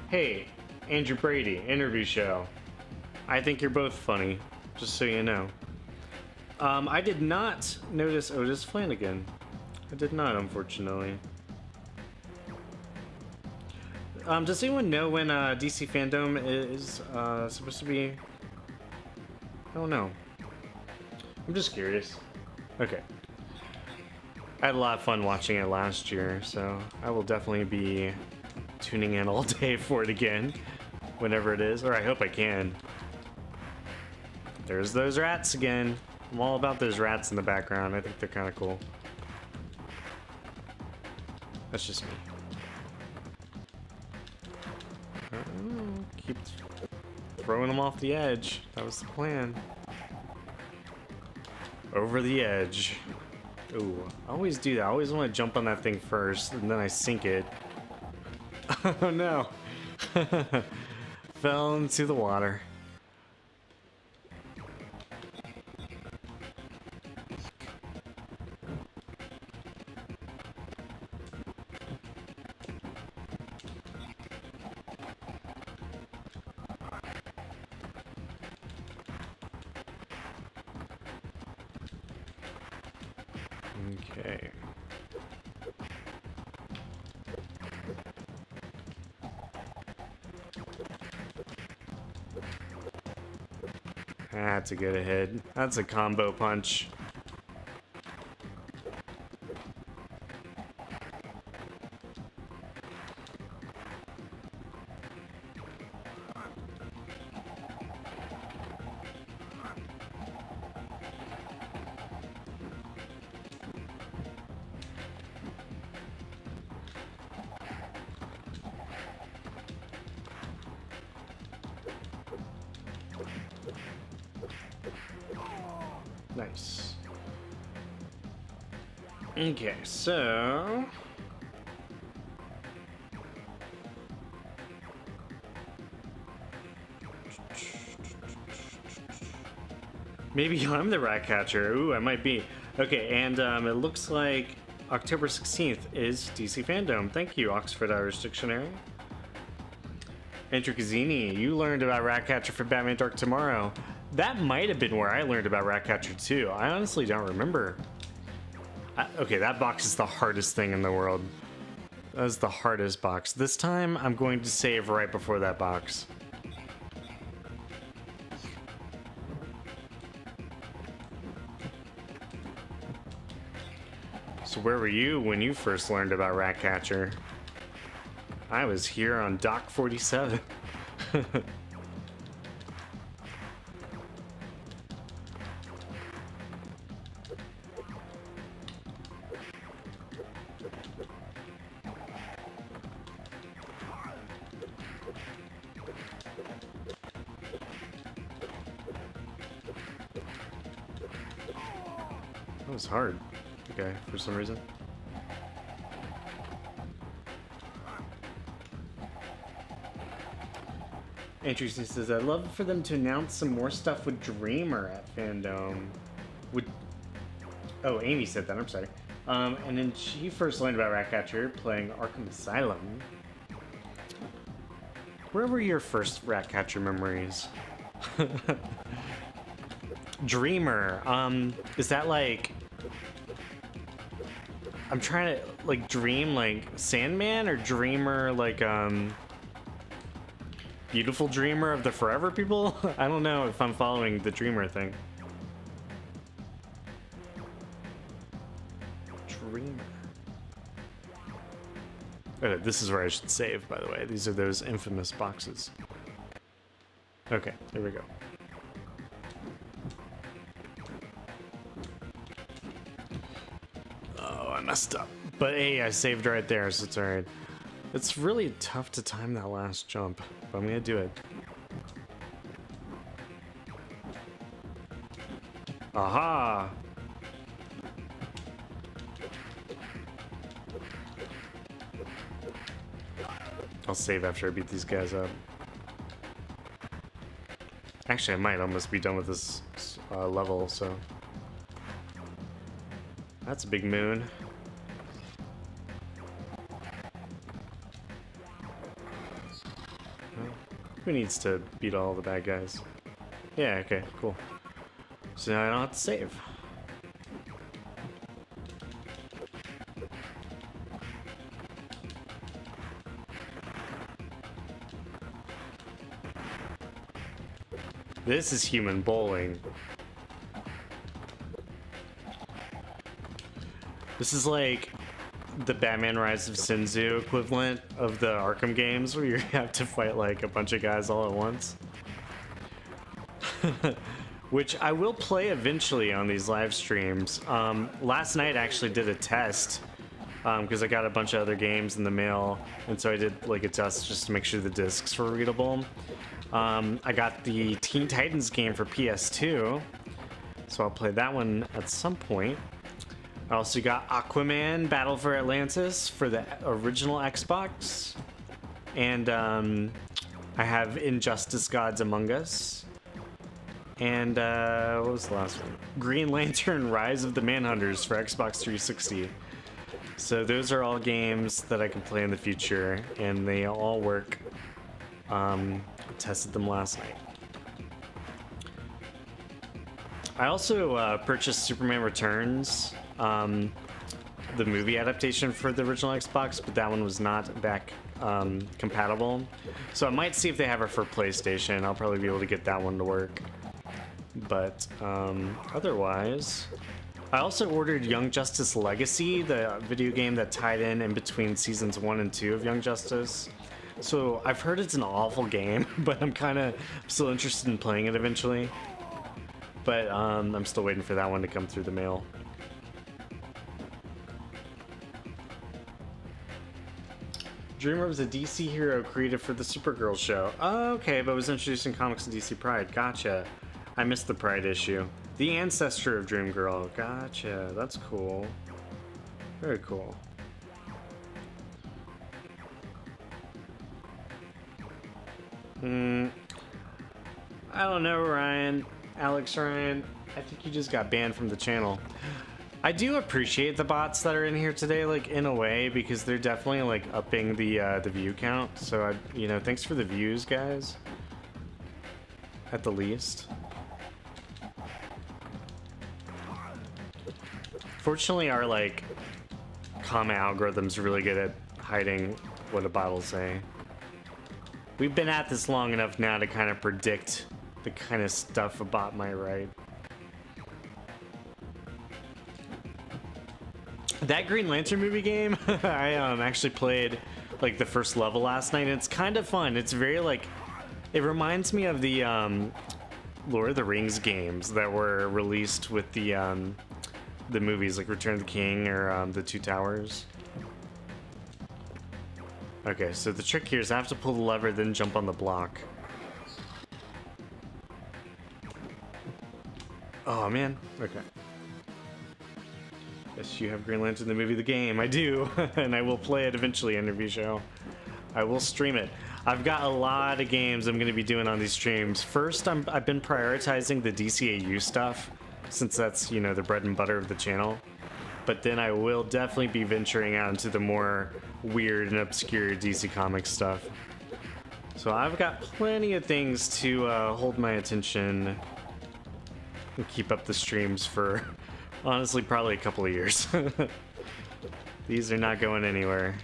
Hey, Andrew Brady, interview show. I think you're both funny, just so you know. I did not notice Otis Flanagan. I did not, unfortunately. Does anyone know when DC Fandom is supposed to be? I don't know. I'm just curious. Okay. I had a lot of fun watching it last year, so I will definitely be tuning in all day for it again, whenever it is, or I hope I can. There's those rats again. I'm all about those rats in the background. I think they're kind of cool. That's just me. Keep throwing them off the edge. That was the plan. Over the edge. Ooh, I always do that. I always want to jump on that thing first, and then I sink it. Oh no. Fell into the water. Okay. That's a good hit. That's a combo punch. Nice. Okay, so maybe I'm the rat catcher. Ooh, I might be. Okay, and it looks like October 16th is DC Fandom. Thank you, Oxford Irish Dictionary. Andrew Cazzini, you learned about Ratcatcher for Batman Dark Tomorrow. That might have been where I learned about Ratcatcher too. I honestly don't remember. Okay, that box is the hardest thing in the world. That is the hardest box. This time, I'm going to save right before that box. So where were you when you first learned about Ratcatcher? I was here on Dock 47. That was hard. Okay, for some reason. Interesting says, I'd love for them to announce some more stuff with Dreamer at Fandom. Oh, Amy said that, I'm sorry. And then she first learned about Ratcatcher playing Arkham Asylum. Where were your first Ratcatcher memories? Dreamer, is that like... I'm trying to, like, dream like Sandman, or Dreamer like, Beautiful Dreamer of the Forever People? I don't know if I'm following the Dreamer thing. Dreamer. Okay, this is where I should save, by the way. These are those infamous boxes. Okay, here we go. Oh, I messed up. But hey, I saved right there, so it's alright. It's really tough to time that last jump, but I'm gonna do it. Aha! I'll save after I beat these guys up. Actually, I might almost be done with this level, so... That's a big moon. Who needs to beat all the bad guys? Yeah, okay, cool. So now I don't have to save. This is human bowling. This is like the Batman Rise of Sin Tzu equivalent of the Arkham games where you have to fight like a bunch of guys all at once. Which I will play eventually on these live streams. Last night I actually did a test because I got a bunch of other games in the mail, and so I did like a test just to make sure the discs were readable. I got the Teen Titans game for PS2, so I'll play that one at some point. I also got Aquaman Battle for Atlantis for the original Xbox, and I have Injustice Gods Among Us, and what was the last one? Green Lantern Rise of the Manhunters for Xbox 360. So those are all games that I can play in the future, and they all work. Tested them last night. I also purchased Superman Returns, the movie adaptation for the original Xbox, but that one was not back compatible. So I might see if they have it for PlayStation. I'll probably be able to get that one to work. But otherwise, I also ordered Young Justice Legacy, the video game that tied in between seasons 1 and 2 of Young Justice. So I've heard it's an awful game, but I'm still interested in playing it eventually. But I'm still waiting for that one to come through the mail. Dreamer was a DC hero created for the Supergirl show. Oh, okay, but was introduced in comics and DC Pride. Gotcha. I missed the Pride issue. The ancestor of Dream Girl. Gotcha. That's cool. Very cool. I don't know, Ryan. Alex Ryan. I think you just got banned from the channel. I do appreciate the bots that are in here today, like, in a way, because they're definitely, like, upping the view count. So, thanks for the views, guys. At the least. Fortunately, our, like, comment algorithm's really good at hiding what a bot will say. We've been at this long enough now to kind of predict the kind of stuff a bot might write. That Green Lantern movie game, I actually played like the first level last night, and it's kind of fun. It's very like, it reminds me of the Lord of the Rings games that were released with the movies like Return of the King or the Two Towers. Okay, so the trick here is I have to pull the lever, then jump on the block. Oh, man. Okay. Yes, you have Green Lantern, the movie, the game. I do, and I will play it eventually in a review show. I will stream it. I've got a lot of games I'm going to be doing on these streams. First, I've been prioritizing the DCAU stuff, since that's, the bread and butter of the channel. But then I will definitely be venturing out into the more weird and obscure DC Comics stuff. So I've got plenty of things to hold my attention and keep up the streams for, honestly, probably a couple of years. These are not going anywhere.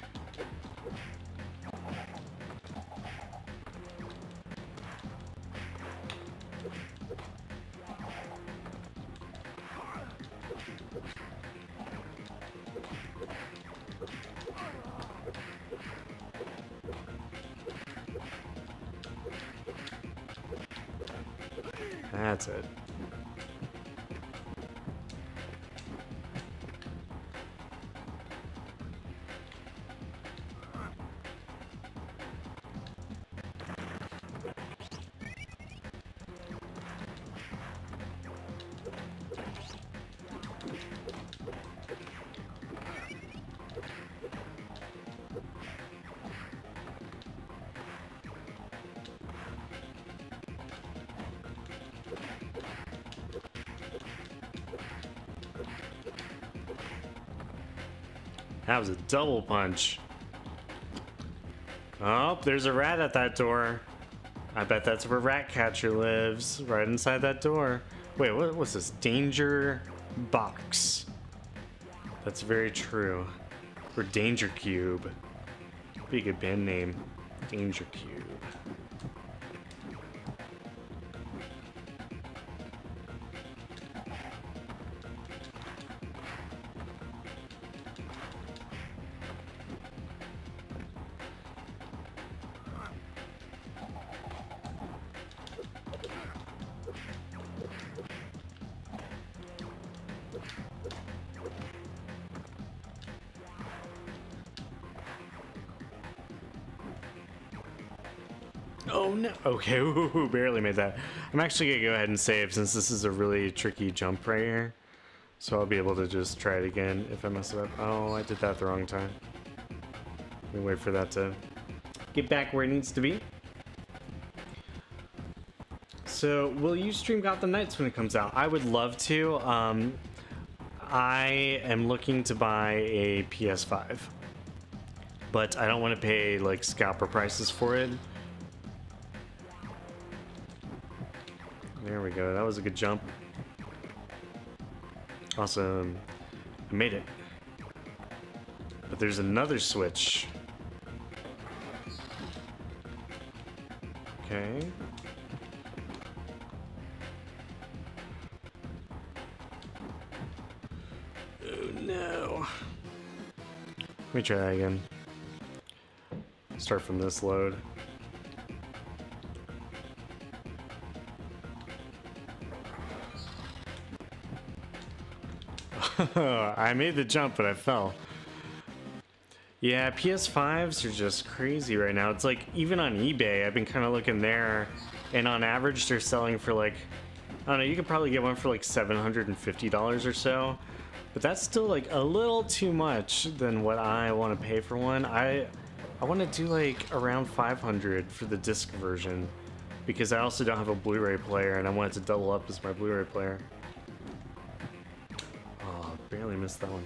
That's it. That was a double punch. Oh, there's a rat at that door. I bet that's where Ratcatcher lives, right inside that door. Wait, what was this? Danger Box. That's very true. Or Danger Cube. Be a good band name. Danger Cube. Oh no. Okay, ooh, barely made that. I'm actually gonna go ahead and save since this is a really tricky jump right here. So I'll be able to just try it again if I mess it up. Oh, I did that the wrong time. Let me wait for that to get back where it needs to be. So, will you stream Gotham Knights when it comes out? I would love to. I am looking to buy a PS5. But I don't want to pay like scalper prices for it. There we go. That was a good jump. Awesome. I made it. But there's another switch. Okay. Oh no. Let me try that again. Start from this load. I made the jump, but I fell. Yeah, PS5s are just crazy right now. It's like, even on eBay, I've been kind of looking there, and on average, they're selling for like, I don't know, you could probably get one for like $750 or so, but that's still like a little too much than what I want to pay for one. I want to do like around $500 for the disc version, because I also don't have a Blu-ray player, and I want it to double up as my Blu-ray player. Barely missed that one.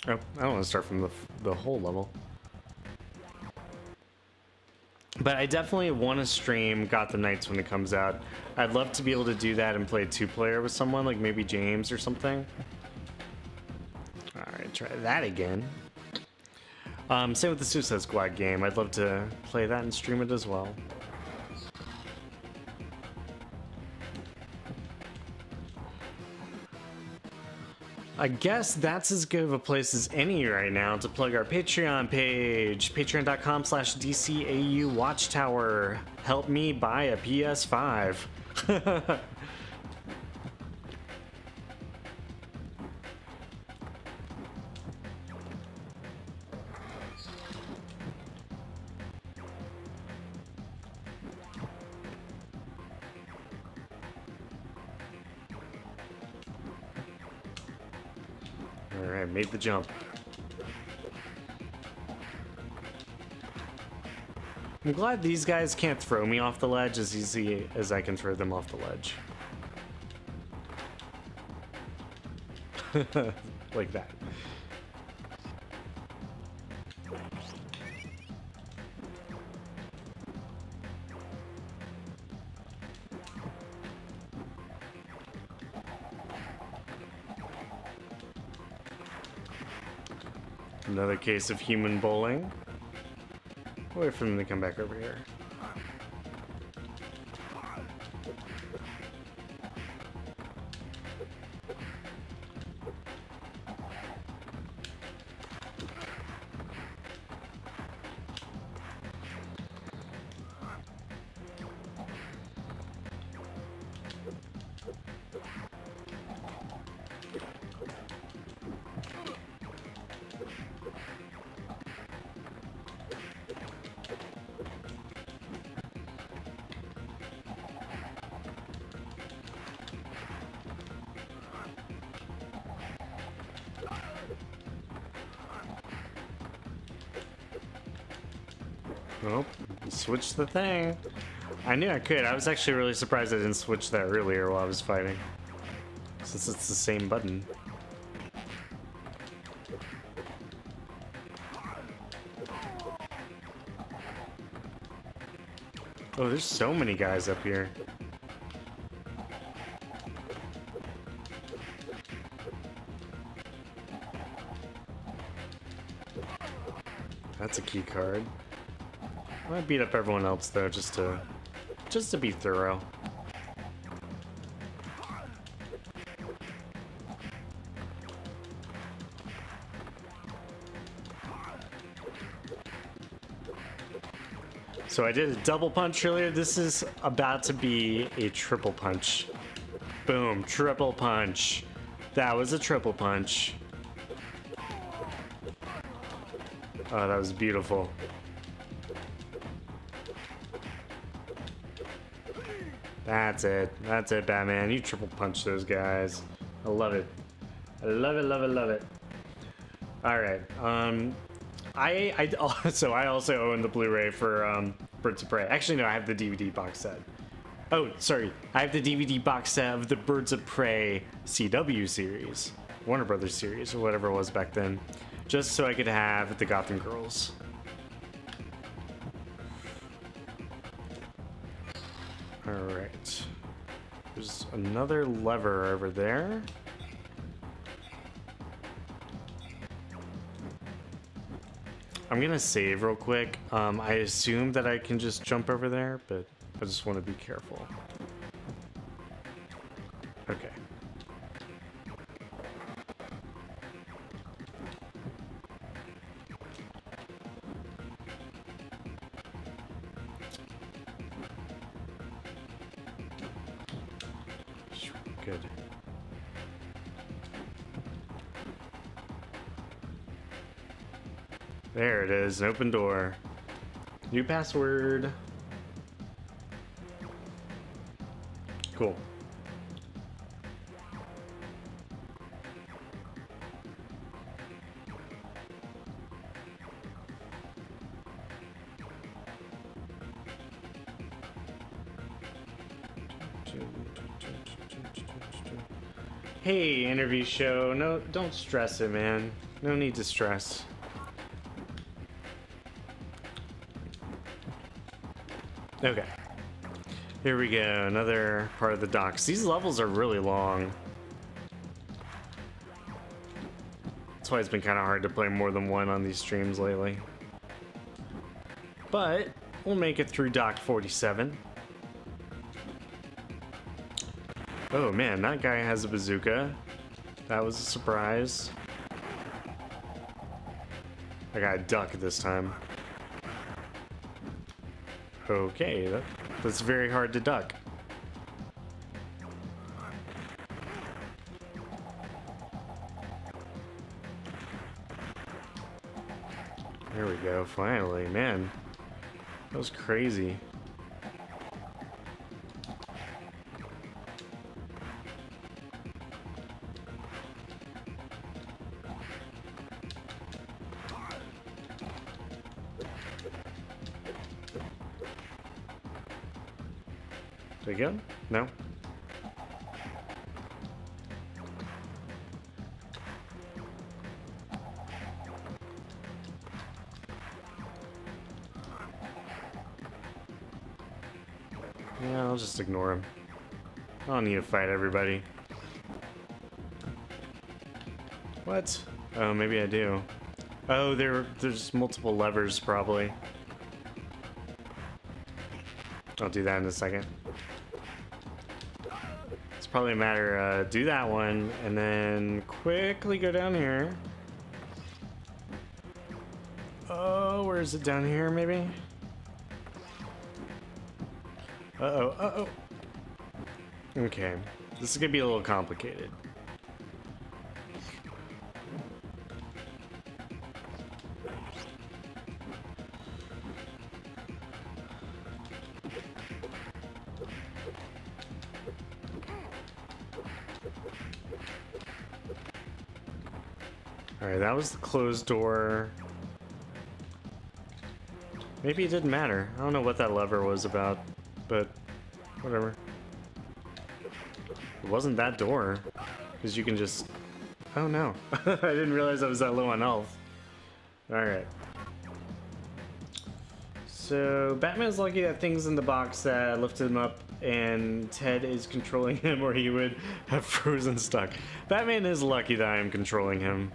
Oh, I don't want to start from the whole level. But I definitely want to stream Gotham Knights when it comes out. I'd love to be able to do that and play 2-player with someone, like maybe James or something. Alright, try that again. Same with the Suicide Squad game. I'd love to play that and stream it as well. I guess that's as good of a place as any right now to plug our Patreon page. Patreon.com/DCAU Watchtower. Help me buy a PS5. Alright, made the jump. I'm glad these guys can't throw me off the ledge as easy as I can throw them off the ledge. Like that. Another case of human bowling. Wait for them to come back over here. Oh, switch the thing. I knew I could. I was actually really surprised I didn't switch that earlier while I was fighting, since it's the same button. Oh, there's so many guys up here. That's a key card. I might beat up everyone else though, just to be thorough. So I did a double punch earlier. This is about to be a triple punch. Boom, triple punch. That was a triple punch. Oh, that was beautiful. That's it. That's it, Batman. You triple punch those guys. I love it. I love it, love it, love it. Alright. I also own the Blu-ray for Birds of Prey. Actually, no, I have the DVD box set. Oh, sorry. I have the DVD box set of the Birds of Prey CW series. Warner Brothers series, or whatever it was back then. Just so I could have the Gotham Girls. Alright. There's another lever over there. I'm gonna save real quick. I assume that I can just jump over there, but I just want to be careful. Okay. Good. There it is, an open door. New password. Cool. Hey, interview show. No, don't stress it, man. No need to stress. Okay. Here we go. Another part of the docks. These levels are really long. That's why it's been kind of hard to play more than one on these streams lately. But we'll make it through dock 47. Oh man, that guy has a bazooka. That was a surprise. I got a duck this time. Okay, that's very hard to duck. There we go, finally, man. That was crazy. Did I get him? No? Yeah, I'll just ignore him. I don't need to fight everybody. What? Oh, maybe I do. Oh, there's multiple levers, probably. I'll do that in a second. It's probably a matter of do that one and then quickly go down here. Oh, where is it? Down here, maybe? Uh-oh, uh-oh. Okay, this is gonna be a little complicated. Alright, that was the closed door. Maybe it didn't matter. I don't know what that lever was about, but whatever. It wasn't that door. Because you can just... Oh no. I didn't realize I was that low on health. Alright. So, Batman's lucky that things in the box that lifted him up and Ted is controlling him or he would have frozen stuck. Batman is lucky that I am controlling him.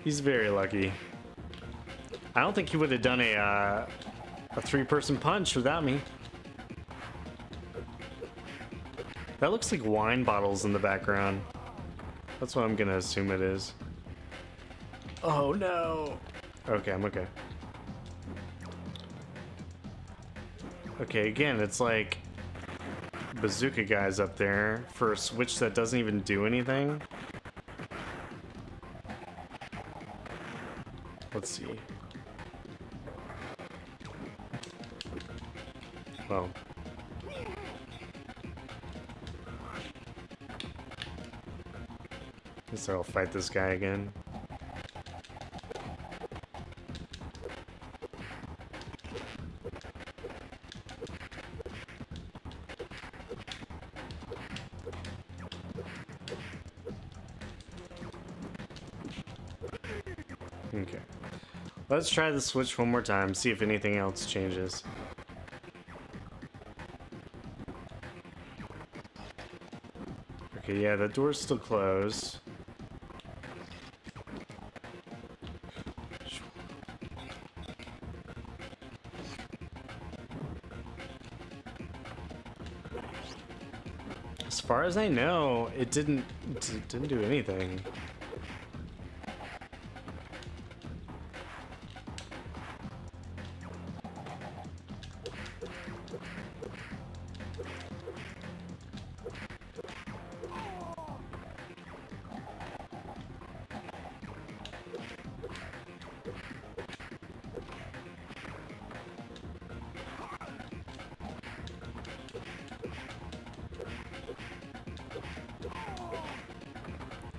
He's very lucky. I don't think he would have done a three-person punch without me. That looks like wine bottles in the background. That's what I'm gonna assume it is. Oh no! Okay, I'm okay. Okay, again, it's like bazooka guys up there for a switch that doesn't even do anything. Let's see. Well. Guess I'll fight this guy again. Okay. Let's try the switch one more time, see if anything else changes. Okay, yeah, the door's still closed. As far as I know, it didn't do anything.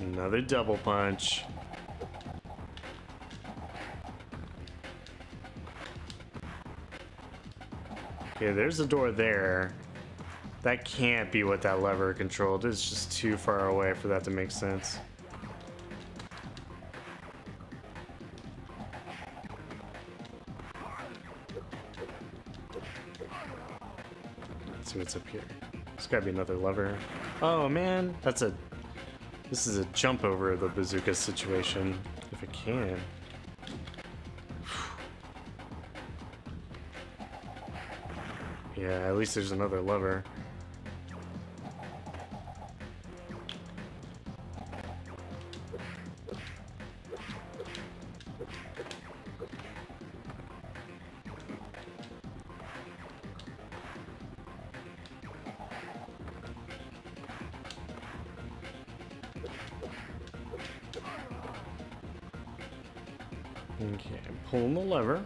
Another double punch. Okay, there's a door there. That can't be what that lever controlled. It's just too far away for that to make sense. Let's see what's up here. There's gotta be another lever. Oh man, this is a jump over the bazooka situation, if it can. Yeah, at least there's another lever. Okay, I'm pulling the lever.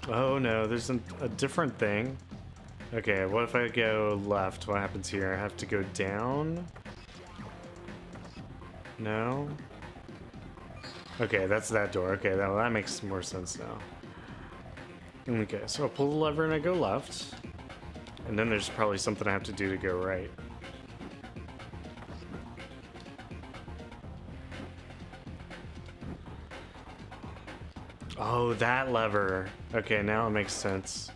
Oh no, there's a different thing. Okay, what if I go left? What happens here? I have to go down? No? Okay, that's that door. Okay, that makes more sense now. Okay, so I'll pull the lever and I go left. And then there's probably something I have to do to go right. Oh, that lever. Okay, now it makes sense.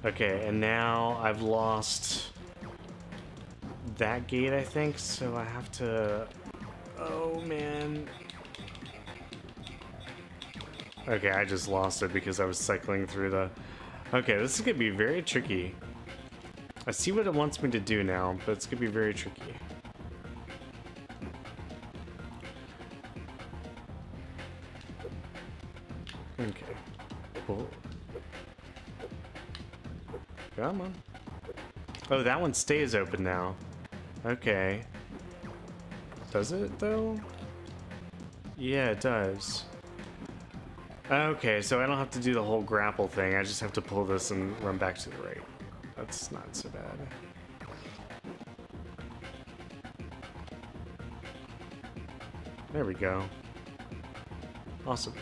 Okay, and now I've lost that gate, I think, so I have to... Oh, man. Okay, I just lost it because I was cycling through the... Okay, this is gonna be very tricky. I see what it wants me to do now, but it's gonna be very tricky. Okay. Cool. Come on. Oh, that one stays open now. Okay. Does it, though? Yeah, it does. Okay, so I don't have to do the whole grapple thing. I just have to pull this and run back to the right. That's not so bad. There we go. Awesome.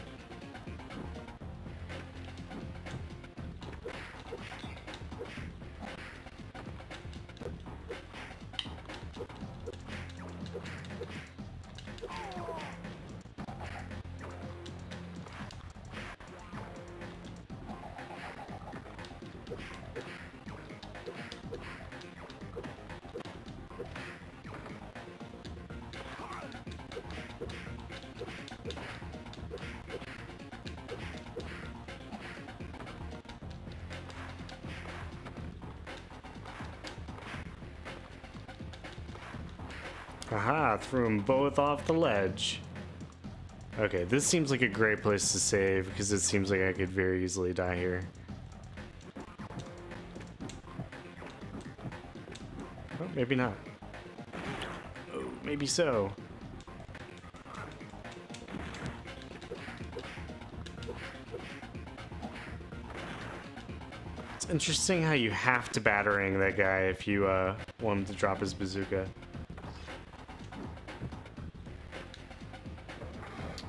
Aha, threw them both off the ledge. Okay, this seems like a great place to save because it seems like I could very easily die here. Oh, maybe not. Oh, maybe so. It's interesting how you have to batarang that guy if you want him to drop his bazooka.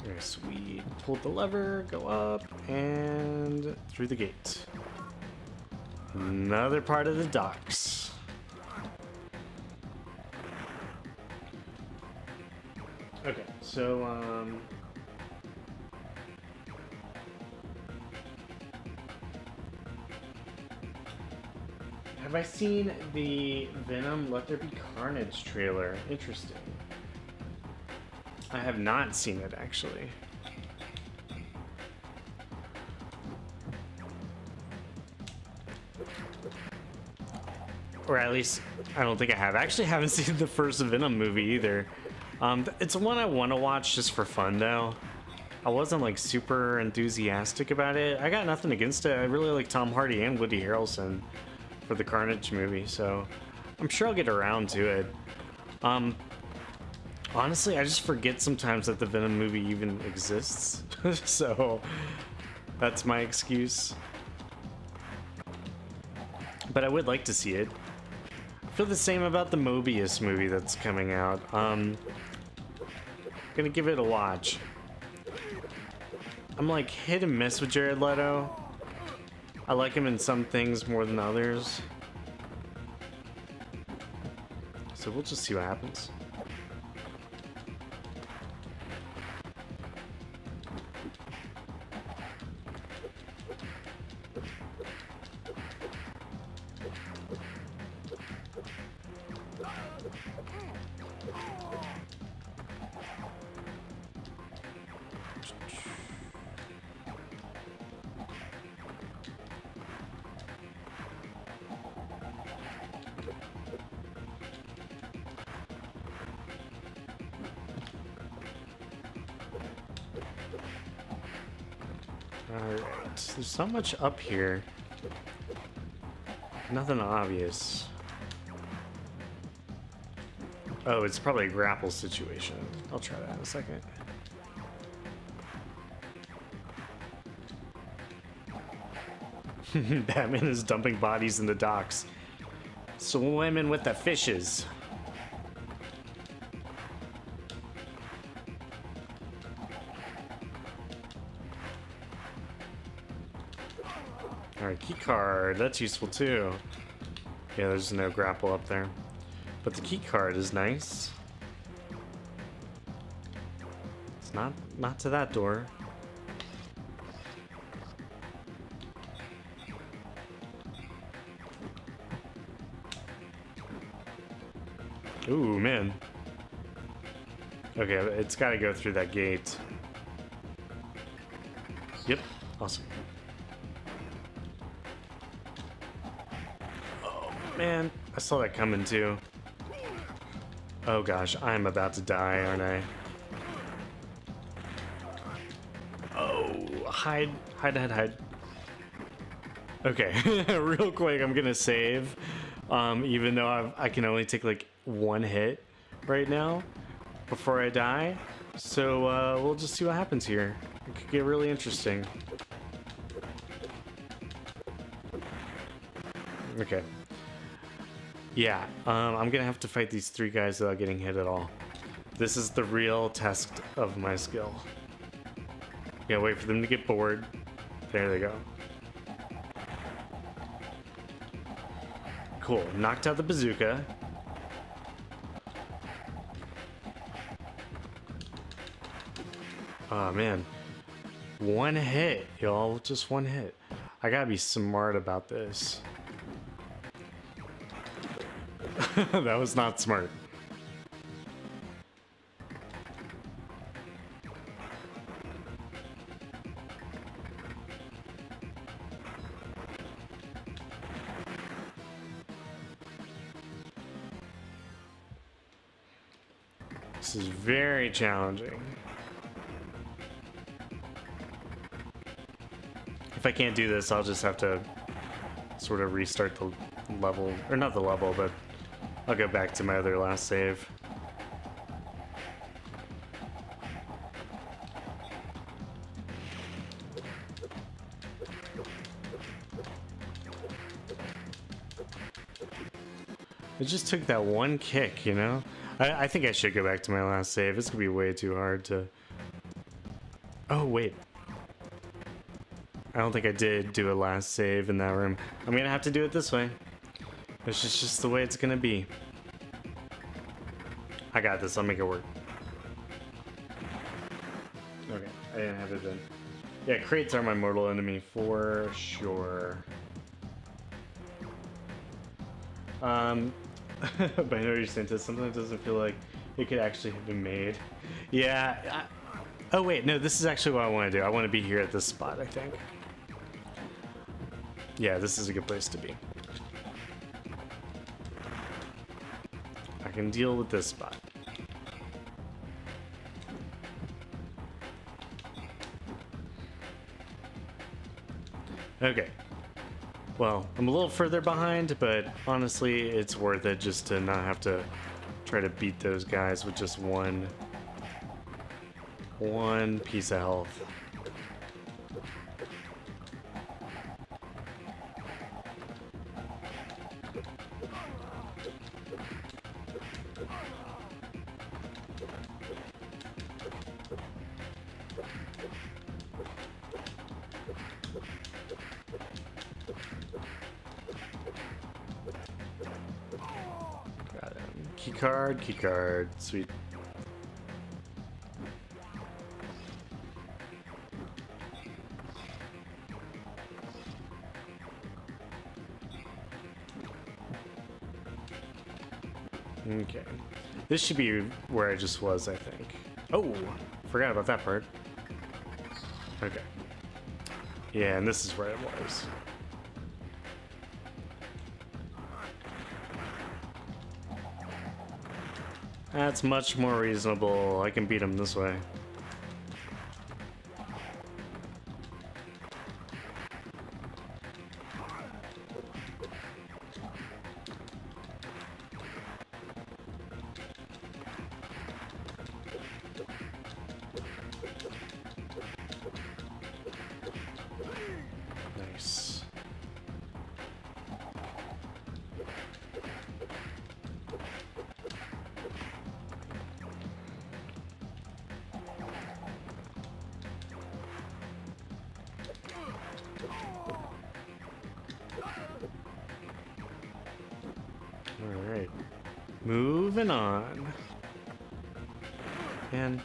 Okay, sweet. Pull the lever, go up, and through the gate. Another part of the docks. Okay, so, have I seen the Venom Let There Be Carnage trailer? Interesting. I have not seen it, actually. Or at least, I don't think I have. I actually haven't seen the first Venom movie either. It's one I want to watch just for fun, though. I wasn't, like, super enthusiastic about it. I got nothing against it. I really like Tom Hardy and Woody Harrelson for the Carnage movie, so I'm sure I'll get around to it. Honestly, I just forget sometimes that the Venom movie even exists. So that's my excuse. But I would like to see it. I feel the same about the Mobius movie that's coming out. Gonna give it a watch. I'm like hit and miss with Jared Leto. I like him in some things more than others. So we'll just see what happens. Alright, there's not much up here. Nothing obvious. Oh, it's probably a grapple situation. I'll try that in a second. Batman is dumping bodies in the docks. Swimming with the fishes. Alright, key card. That's useful too. Yeah, there's no grapple up there. But the key card is nice. It's not to that door. Ooh, man. Okay, it's got to go through that gate. Yep, awesome. Oh, man, I saw that coming too. Oh gosh, I'm about to die, aren't I? Oh, hide. Okay, real quick, I'm gonna save. Even though I can only take like one hit right now before I die. So we'll just see what happens here. It could get really interesting. Okay. Yeah, I'm gonna have to fight these three guys without getting hit at all. This is the real test of my skill. Gotta wait for them to get bored. There they go. Cool. Knocked out the bazooka. Oh, man. One hit, y'all. Just one hit. I gotta be smart about this. That was not smart. This is very challenging. If I can't do this, I'll just have to sort of restart the level, or not the level, but I'll go back to my other last save. It just took that one kick, you know? I think I should go back to my last save. It's gonna be way too hard to... Oh, wait. I don't think I did do a last save in that room. I'm gonna have to do it this way. It's just the way it's gonna be. I got this. I'll make it work. Okay, I didn't have it then. Yeah, crates are my mortal enemy for sure. But I know you're saying this. Sometimes it doesn't feel like it could actually have been made. Yeah. Oh wait, no. This is actually what I want to do. I want to be here at this spot, I think. Yeah, this is a good place to be. I can deal with this spot. Okay. Well, I'm a little further behind, but honestly, it's worth it just to not have to try to beat those guys with just one piece of health. Key card, sweet. Okay. This should be where I just was, I think. Oh, forgot about that part. Okay. Yeah, and this is where it was. That's much more reasonable. I can beat him this way. Nice. Alright. Moving on. And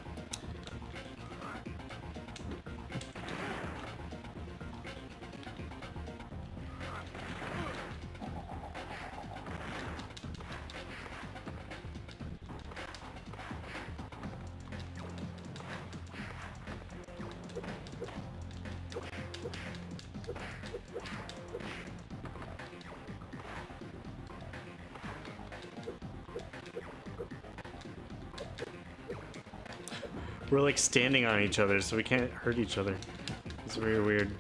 we're like standing on each other, so we can't hurt each other. It's very weird.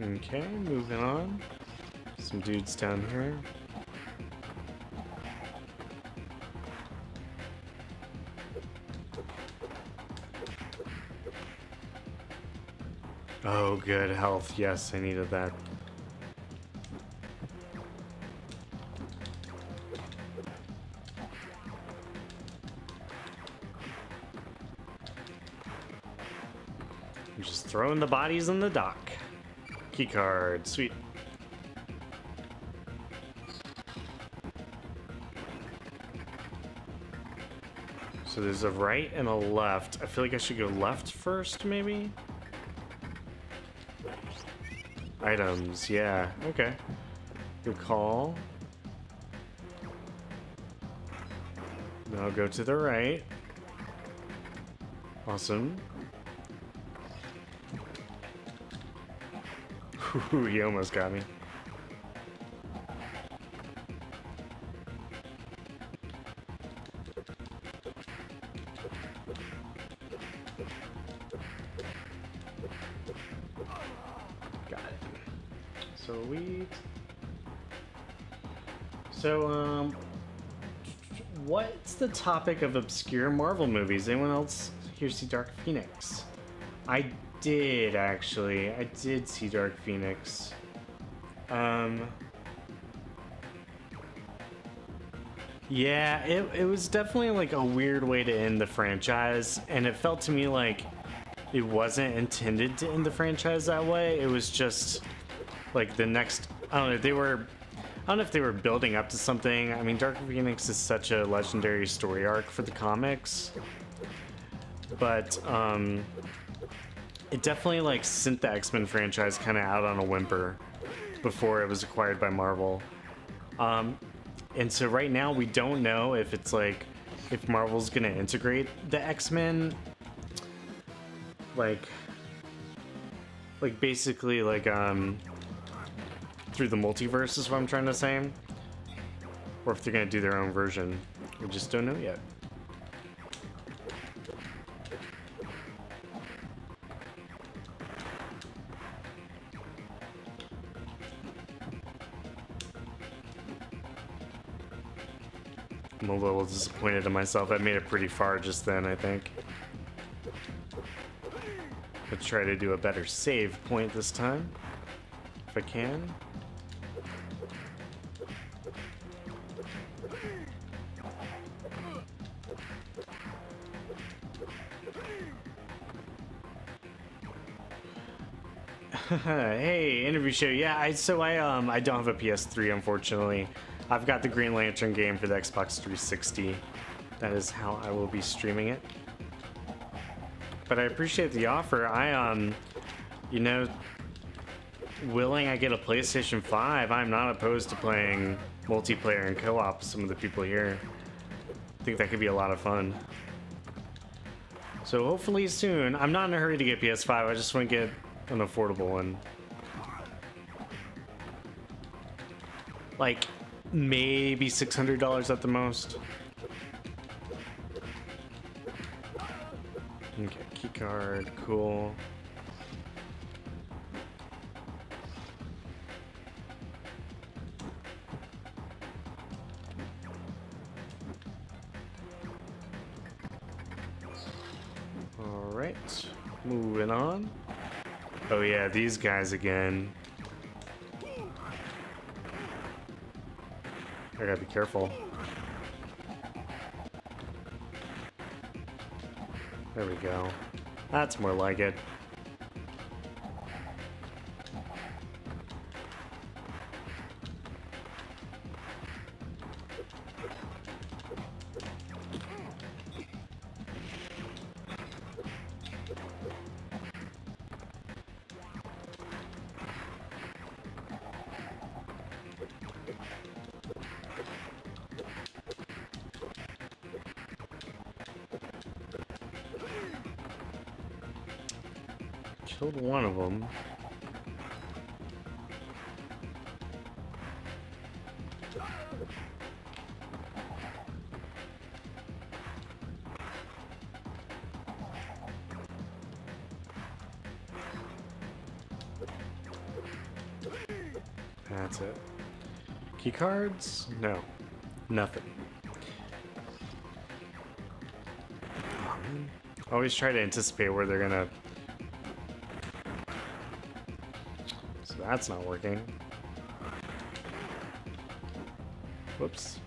Okay, moving on. Some dudes down here. Oh, good health. Yes, I needed that. I'm just throwing the bodies in the dock. Key card, sweet. So there's a right and a left. I feel like I should go left first, maybe? Items, yeah, okay. Good call. Then I'll go to the right. Awesome. Ooh, he almost got me. Got it. Sweet. So, what's the topic of obscure Marvel movies? Anyone else here see Dark Phoenix? I did, actually. I did see Dark Phoenix. Yeah, it was definitely like a weird way to end the franchise, and it felt to me like it wasn't intended to end the franchise that way. It was just like the next, I don't know, I don't know if they were building up to something. I mean, Dark Phoenix is such a legendary story arc for the comics, but it definitely like sent the X-Men franchise kind of out on a whimper before it was acquired by Marvel. And so right now we don't know if it's like, if Marvel's gonna integrate the X-Men like basically like through the multiverse is what I'm trying to say, or if they're gonna do their own version. We just don't know yet. I'm a little disappointed in myself. I made it pretty far just then, I think. Let's try to do a better save point this time, if I can. Hey, interview show. Yeah, I don't have a PS3, unfortunately. I've got the Green Lantern game for the Xbox 360. That is how I will be streaming it. But I appreciate the offer. You know, willing I get a PlayStation 5, I'm not opposed to playing multiplayer and co-op with some of the people here. I think that could be a lot of fun. So hopefully soon. I'm not in a hurry to get PS5. I just want to get an affordable one. Like maybe $600 at the most. Okay, key card, cool. All right, moving on. Oh yeah, these guys again. I gotta be careful. There we go. That's more like it. Killed one of them. That's it. Key cards? No. Nothing. Always try to anticipate where they're gonna... So that's not working. Whoops.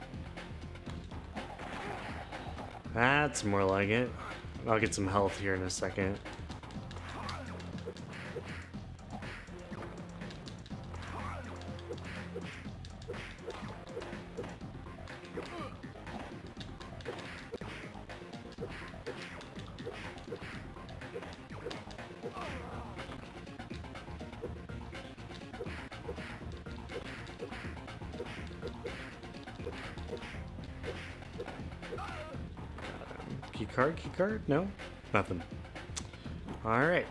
That's more like it. I'll get some health here in a second. Key card? No? Nothing. Alright.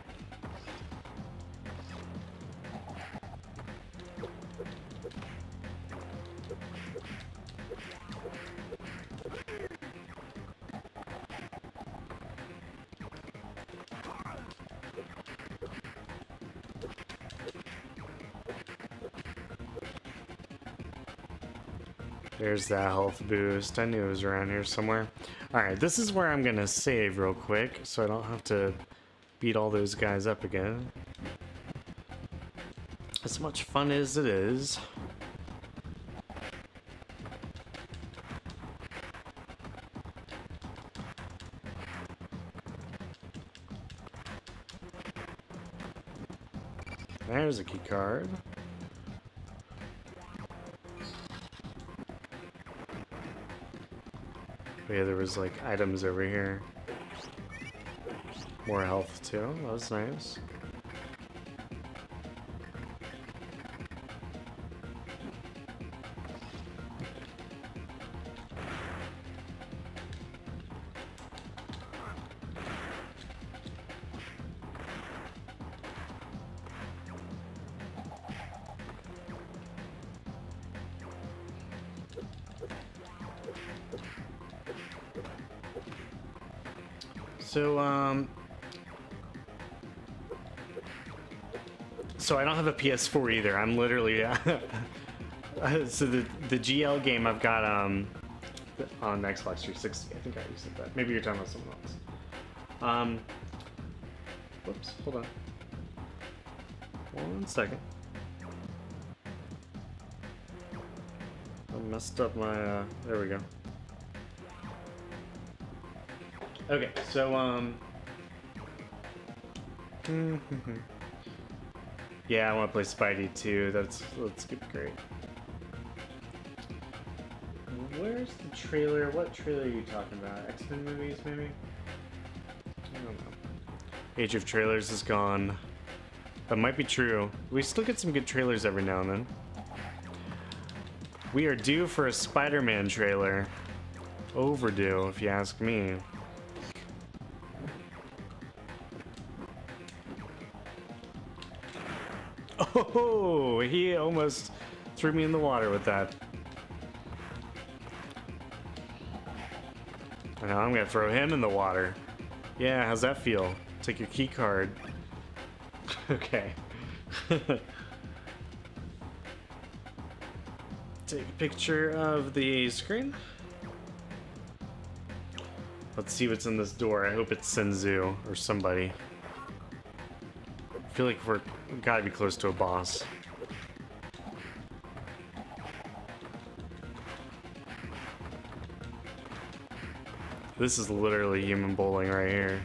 There's that health boost. I knew it was around here somewhere. Alright, this is where I'm gonna save real quick, so I don't have to beat all those guys up again. As much fun as it is. There's a key card. Oh yeah, there was like items over here. More health too. That was nice. So I don't have a PS4 either. I'm literally so the GL game I've got on Xbox 360. I think I already said that. Maybe you're talking about someone else. Whoops, hold on. 1 second. I messed up my there we go. Okay, so yeah, I want to play Spidey too. That's great. Where's the trailer? What trailer are you talking about? X-Men movies, maybe? I don't know. Age of trailers is gone. That might be true. We still get some good trailers every now and then. We are due for a Spider-Man trailer. Overdue, if you ask me. Oh, he almost threw me in the water with that. And now I'm gonna throw him in the water. Yeah, how's that feel? Take your key card. Okay. Take a picture of the screen. Let's see what's in this door. I hope it's Sin Tzu or somebody. I feel like we've gotta be close to a boss. This is literally human bowling right here.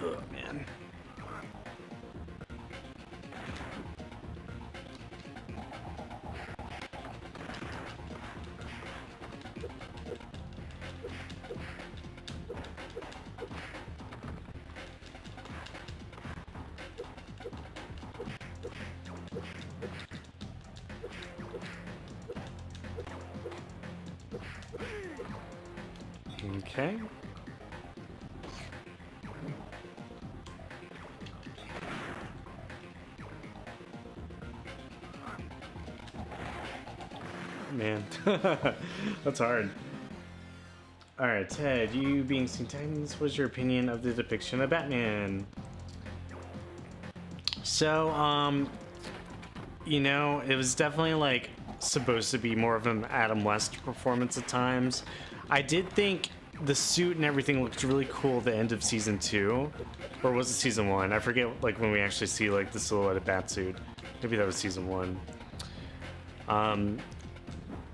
Oh, man. Okay. man. That's hard. Alright, Ted, you being Teen Titans, what's your opinion of the depiction of Batman? So, you know, it was definitely like supposed to be more of an Adam West performance at times. I did think the suit and everything looked really cool at the end of season 2, or was it season 1? I forget, like when we actually see like the silhouette of Batsuit. Maybe that was season 1.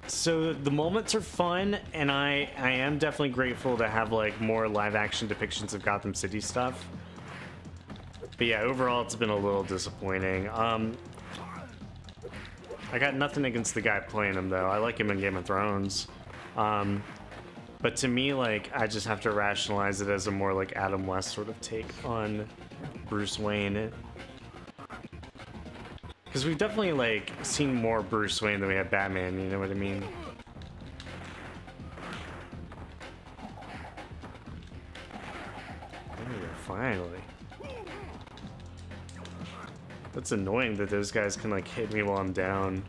So the moments are fun, and I am definitely grateful to have like more live action depictions of Gotham City stuff. But yeah, overall it's been a little disappointing. I got nothing against the guy playing him though. I like him in Game of Thrones. But to me, like, I just have to rationalize it as a more like Adam West sort of take on Bruce Wayne. Because we've definitely like seen more Bruce Wayne than we have Batman, you know what I mean? Oh, finally. That's annoying that those guys can like hit me while I'm down.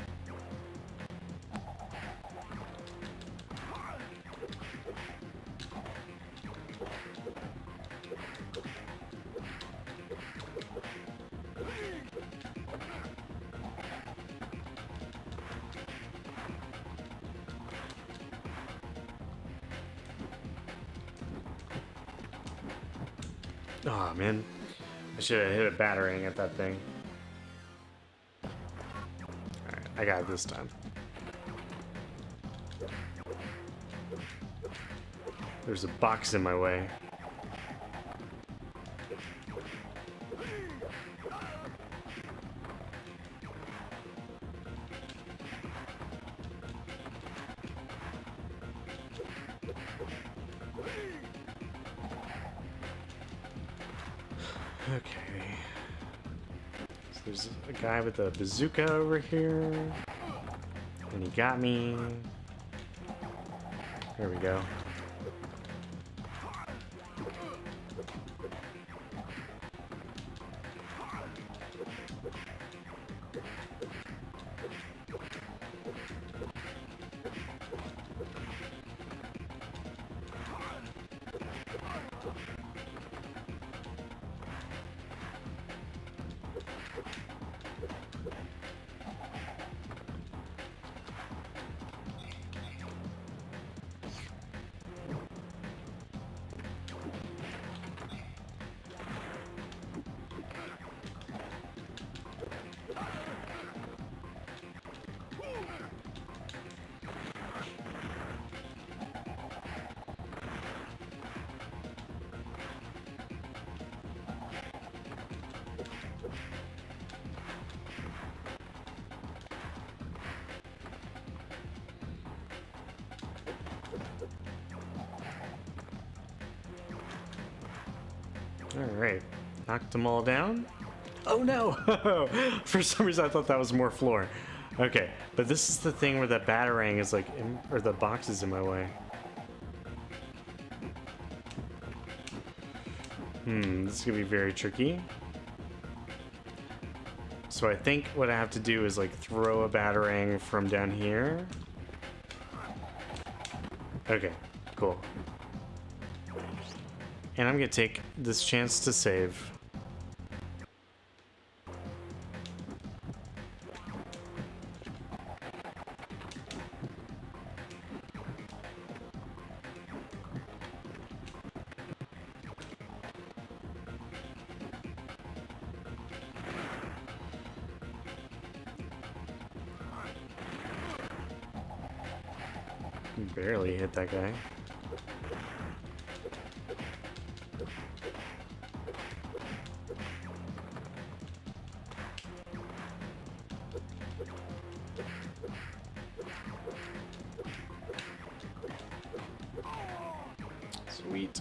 Oh man, I should have hit a battering at that thing. Alright, I got it this time. There's a box in my way. Okay. So there's a guy with a bazooka over here. And he got me. There we go. Alright, knocked them all down. Oh no! For some reason I thought that was more floor. Okay, but this is the thing where the batarang is like, or the box is in my way. This is gonna be very tricky. So I think what I have to do is like throw a batarang from down here. Okay, cool. And I'm gonna take this chance to save. Barely hit that guy. Sweet.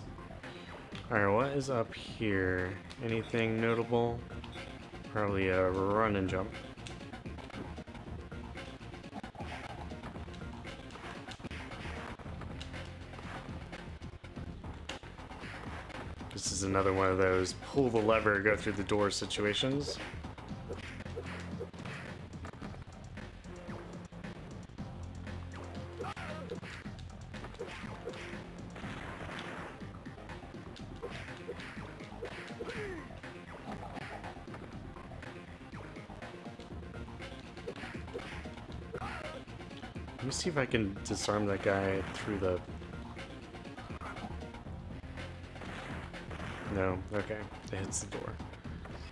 Alright, what is up here? Anything notable? Probably a run and jump. This is another one of those pull the lever, go through the door situations. Let me see if I can disarm that guy through the... No, okay. It hits the door.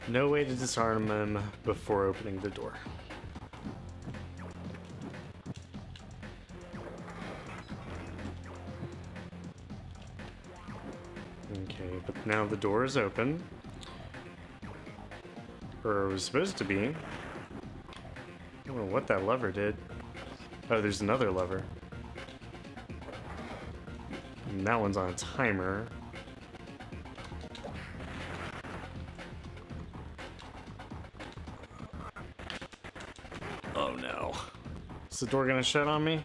No way to disarm him before opening the door. Okay, but now the door is open. Or it was supposed to be. I don't know what that lever did. Oh, there's another lever. And that one's on a timer. Oh no. Is the door gonna shut on me?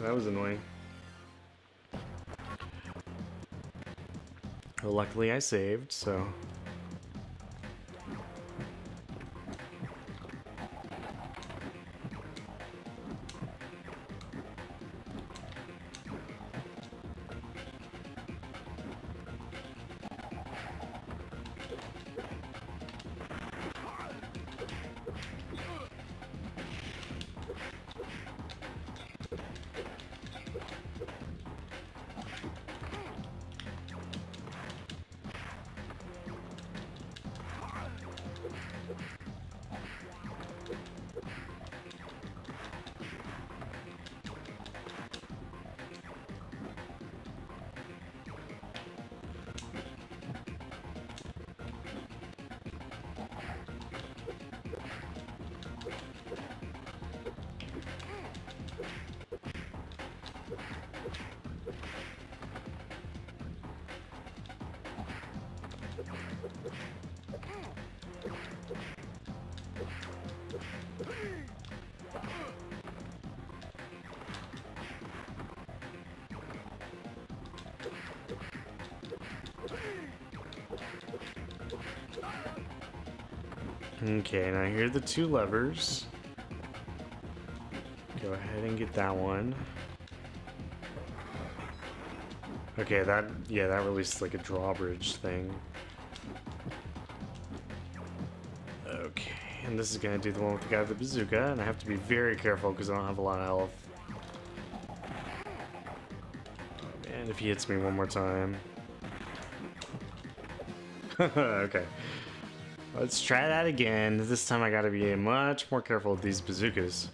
That was annoying. Well, luckily I saved, so... Okay, now here are the two levers. Go ahead and get that one. Okay, that released like a drawbridge thing. Okay, and this is gonna do the one with the guy with the bazooka, and I have to be very careful because I don't have a lot of health. Oh man, if he hits me one more time. Okay. Let's try that again. This time I gotta be much more careful with these bazookas.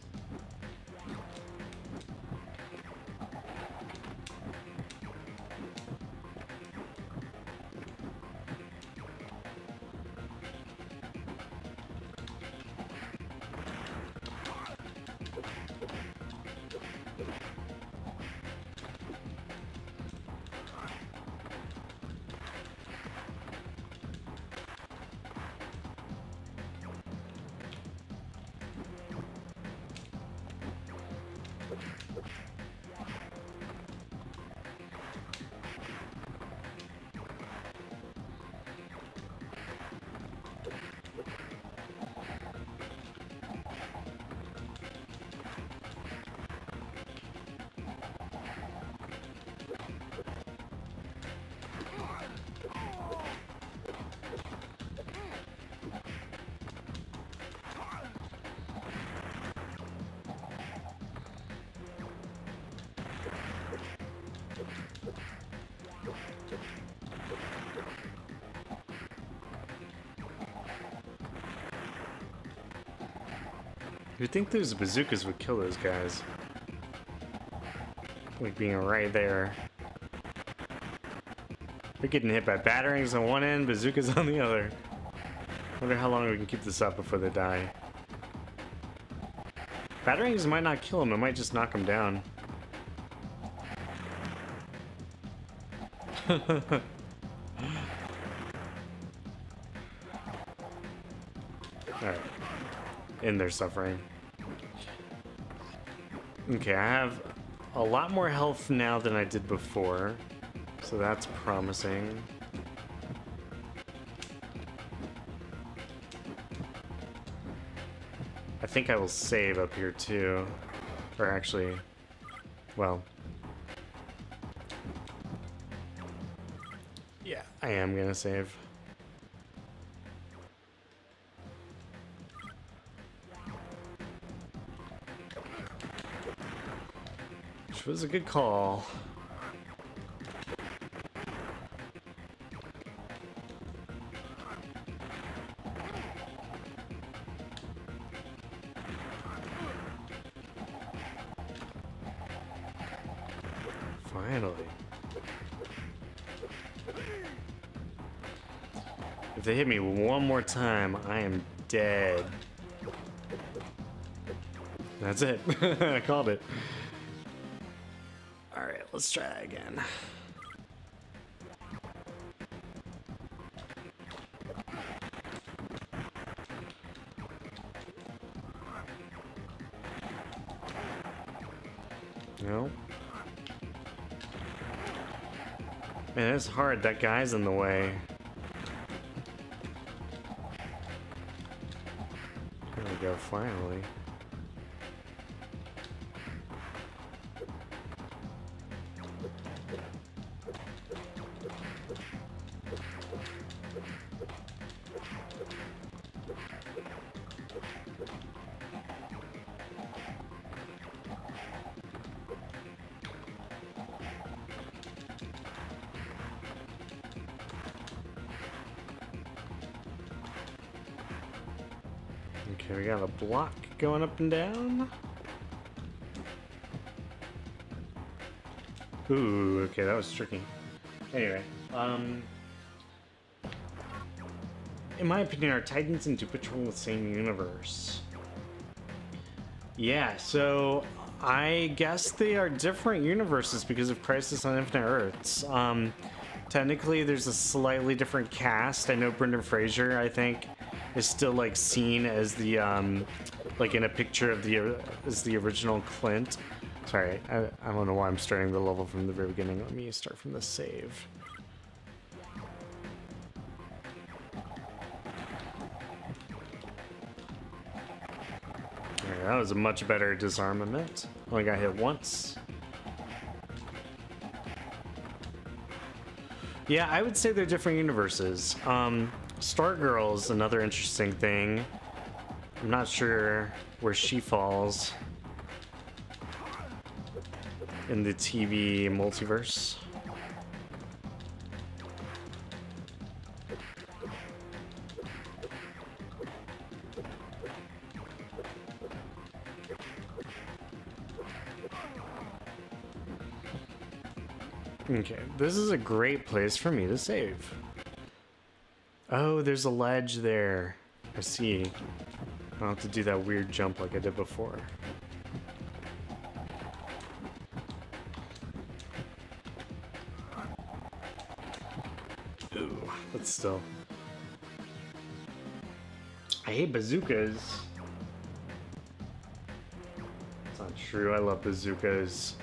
You'd think those bazookas would kill those guys. Like being right there. They're getting hit by batarangs on one end, bazookas on the other. Wonder how long we can keep this up before they die. Batarangs might not kill them, it might just knock them down. Alright. In their suffering. Okay, I have a lot more health now than I did before, so that's promising. I think I will save up here too. Or actually, well, yeah, I am gonna save. It was a good call. Finally. If they hit me one more time, I am dead. That's it. I called it. Alright, let's try that again. No. Man, it's hard. That guy's in the way. There we go, finally. Okay, we got a block going up and down. Ooh, okay, that was tricky. Anyway, in my opinion, are Titans and Doom Patrol the same universe? Yeah, so I guess they are different universes because of Crisis on Infinite Earths. Technically, there's a slightly different cast. I know Brendan Fraser, I think, is still like seen as the like in a picture of the as the original Clint. Sorry, I don't know why I'm starting the level from the very beginning. Let me start from the save. Alright, that was a much better disarmament. Only got hit once. Yeah, I would say they're different universes. Stargirl is another interesting thing. I'm not sure where she falls in the TV multiverse. Okay, this is a great place for me to save. Oh, there's a ledge there. I see. I'll have to do that weird jump like I did before. Ooh, but still. I hate bazookas. It's not true, I love bazookas.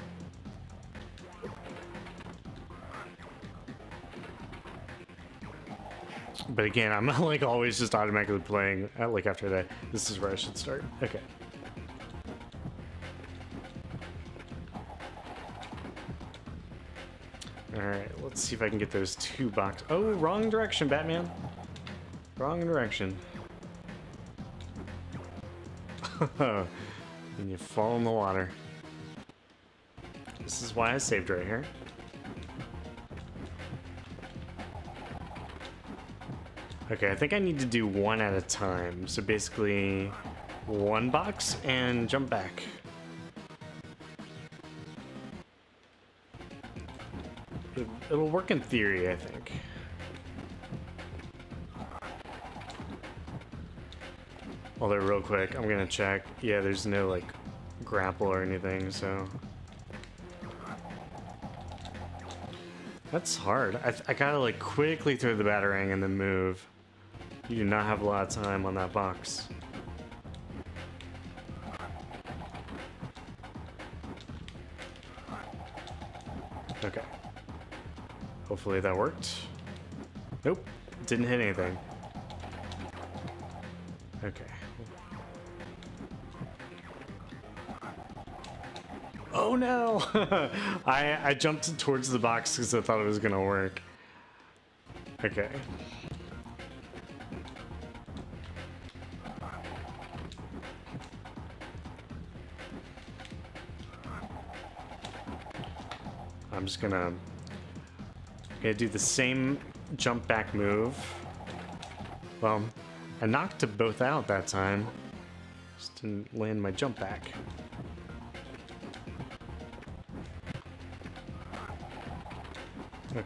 But again, I'm not like always just automatically playing like after that. This is where I should start. Okay. Alright, let's see if I can get those two boxes. Oh, wrong direction, Batman. Wrong direction. And you fall in the water. This is why I saved right here. Okay, I think I need to do one at a time. So basically, one box and jump back. It'll work in theory, I think. Although real quick, I'm gonna check. Yeah, there's no like grapple or anything, so. That's hard. I gotta like quickly throw the Batarang and then move. You do not have a lot of time on that box. Okay. Hopefully that worked. Nope. Didn't hit anything. Okay. Oh no! I jumped towards the box because I thought it was gonna work. Okay. I'm just gonna do the same jump back move. Well, I knocked both out that time. Just didn't land my jump back. Okay.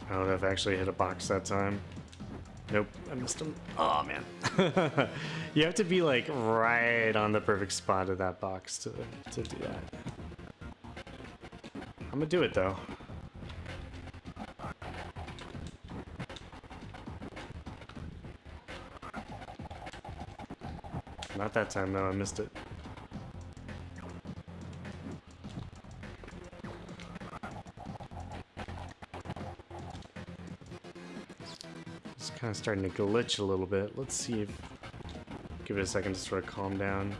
I don't know if I actually hit a box that time. Nope, I missed him. Oh man. You have to be like right on the perfect spot of that box to do that. I'm gonna do it though. Not that time though, I missed it. It's kind of starting to glitch a little bit. Let's see if... Give it a second to sort of calm down.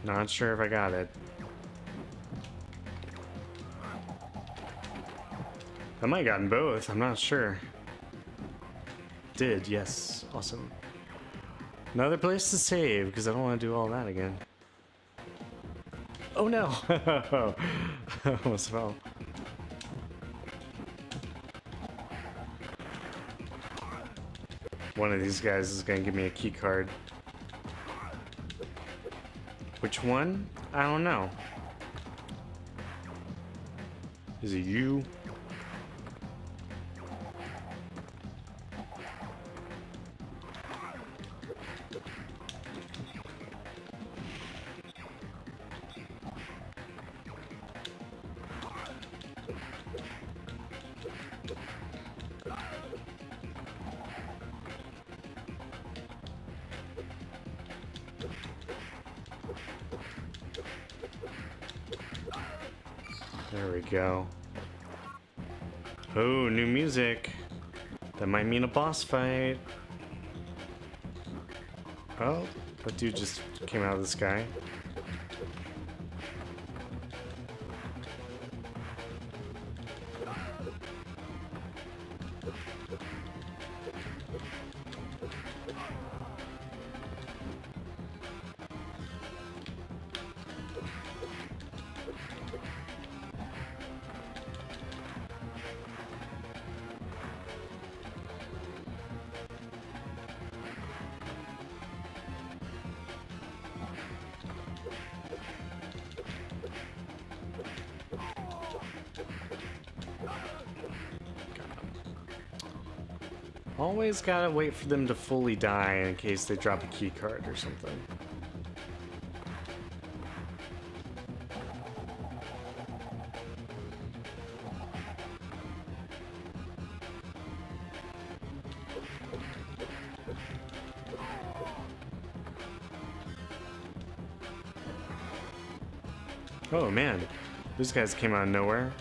Not sure if I got it. I might have gotten both, I'm not sure. Did, yes. Awesome. Another place to save, because I don't want to do all that again. Oh no! Almost fell. One of these guys is going to give me a key card. Which one? I don't know. Is it you? There we go. Oh, new music. That might mean a boss fight. Oh, that dude just came out of the sky. Always gotta wait for them to fully die in case they drop a key card or something. Oh man, those guys came out of nowhere.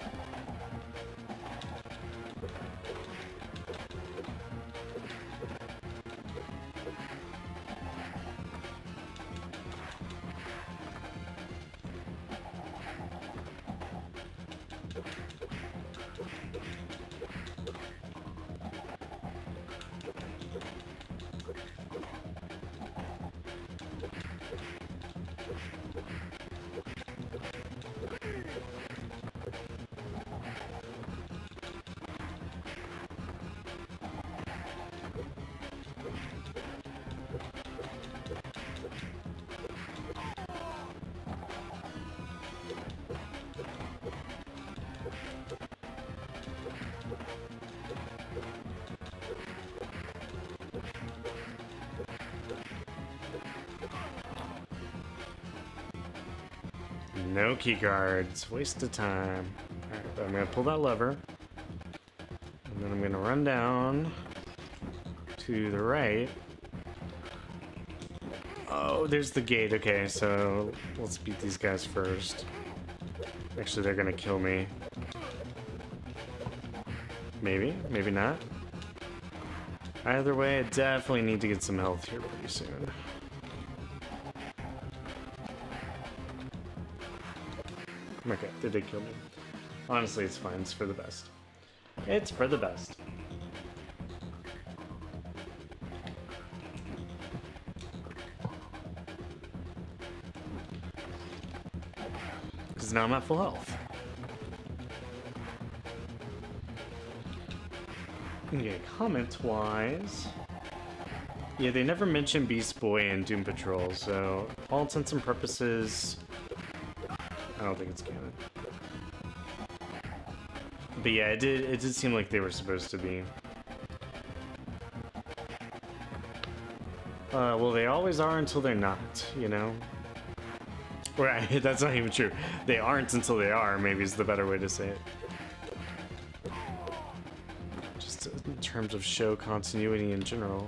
No key cards. Waste of time. Alright, but I'm gonna pull that lever. And then I'm gonna run down to the right. Oh, there's the gate. Okay, so let's beat these guys first. Actually, they're gonna kill me. Maybe, maybe not. Either way, I definitely need to get some health here pretty soon. Okay, they did kill me. Honestly, it's fine. It's for the best. It's for the best. Because now I'm at full health. Okay, comment-wise... Yeah, they never mention Beast Boy and Doom Patrol, so all intents and purposes, I don't think it's canon. But yeah, it did seem like they were supposed to be. Well, they always are until they're not, you know? Right, that's not even true. They aren't until they are, maybe is the better way to say it. Just in terms of show continuity in general.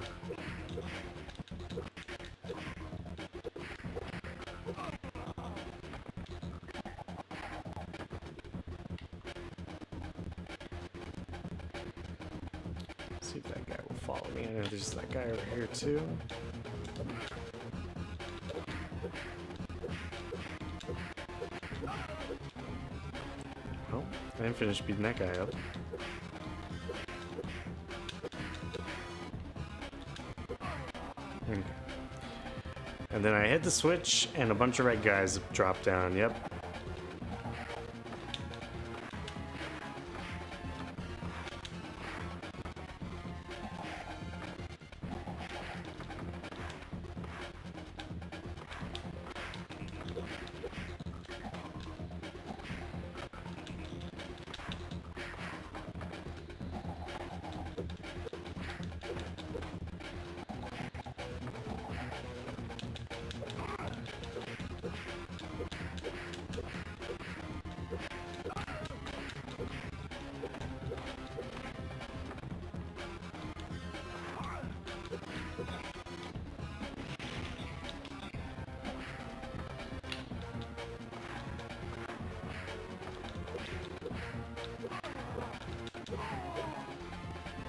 See if that guy will follow me. I know there's that guy over here too. Oh, I didn't finish beating that guy up. Okay. And then I hit the switch and a bunch of red guys dropped down. Yep.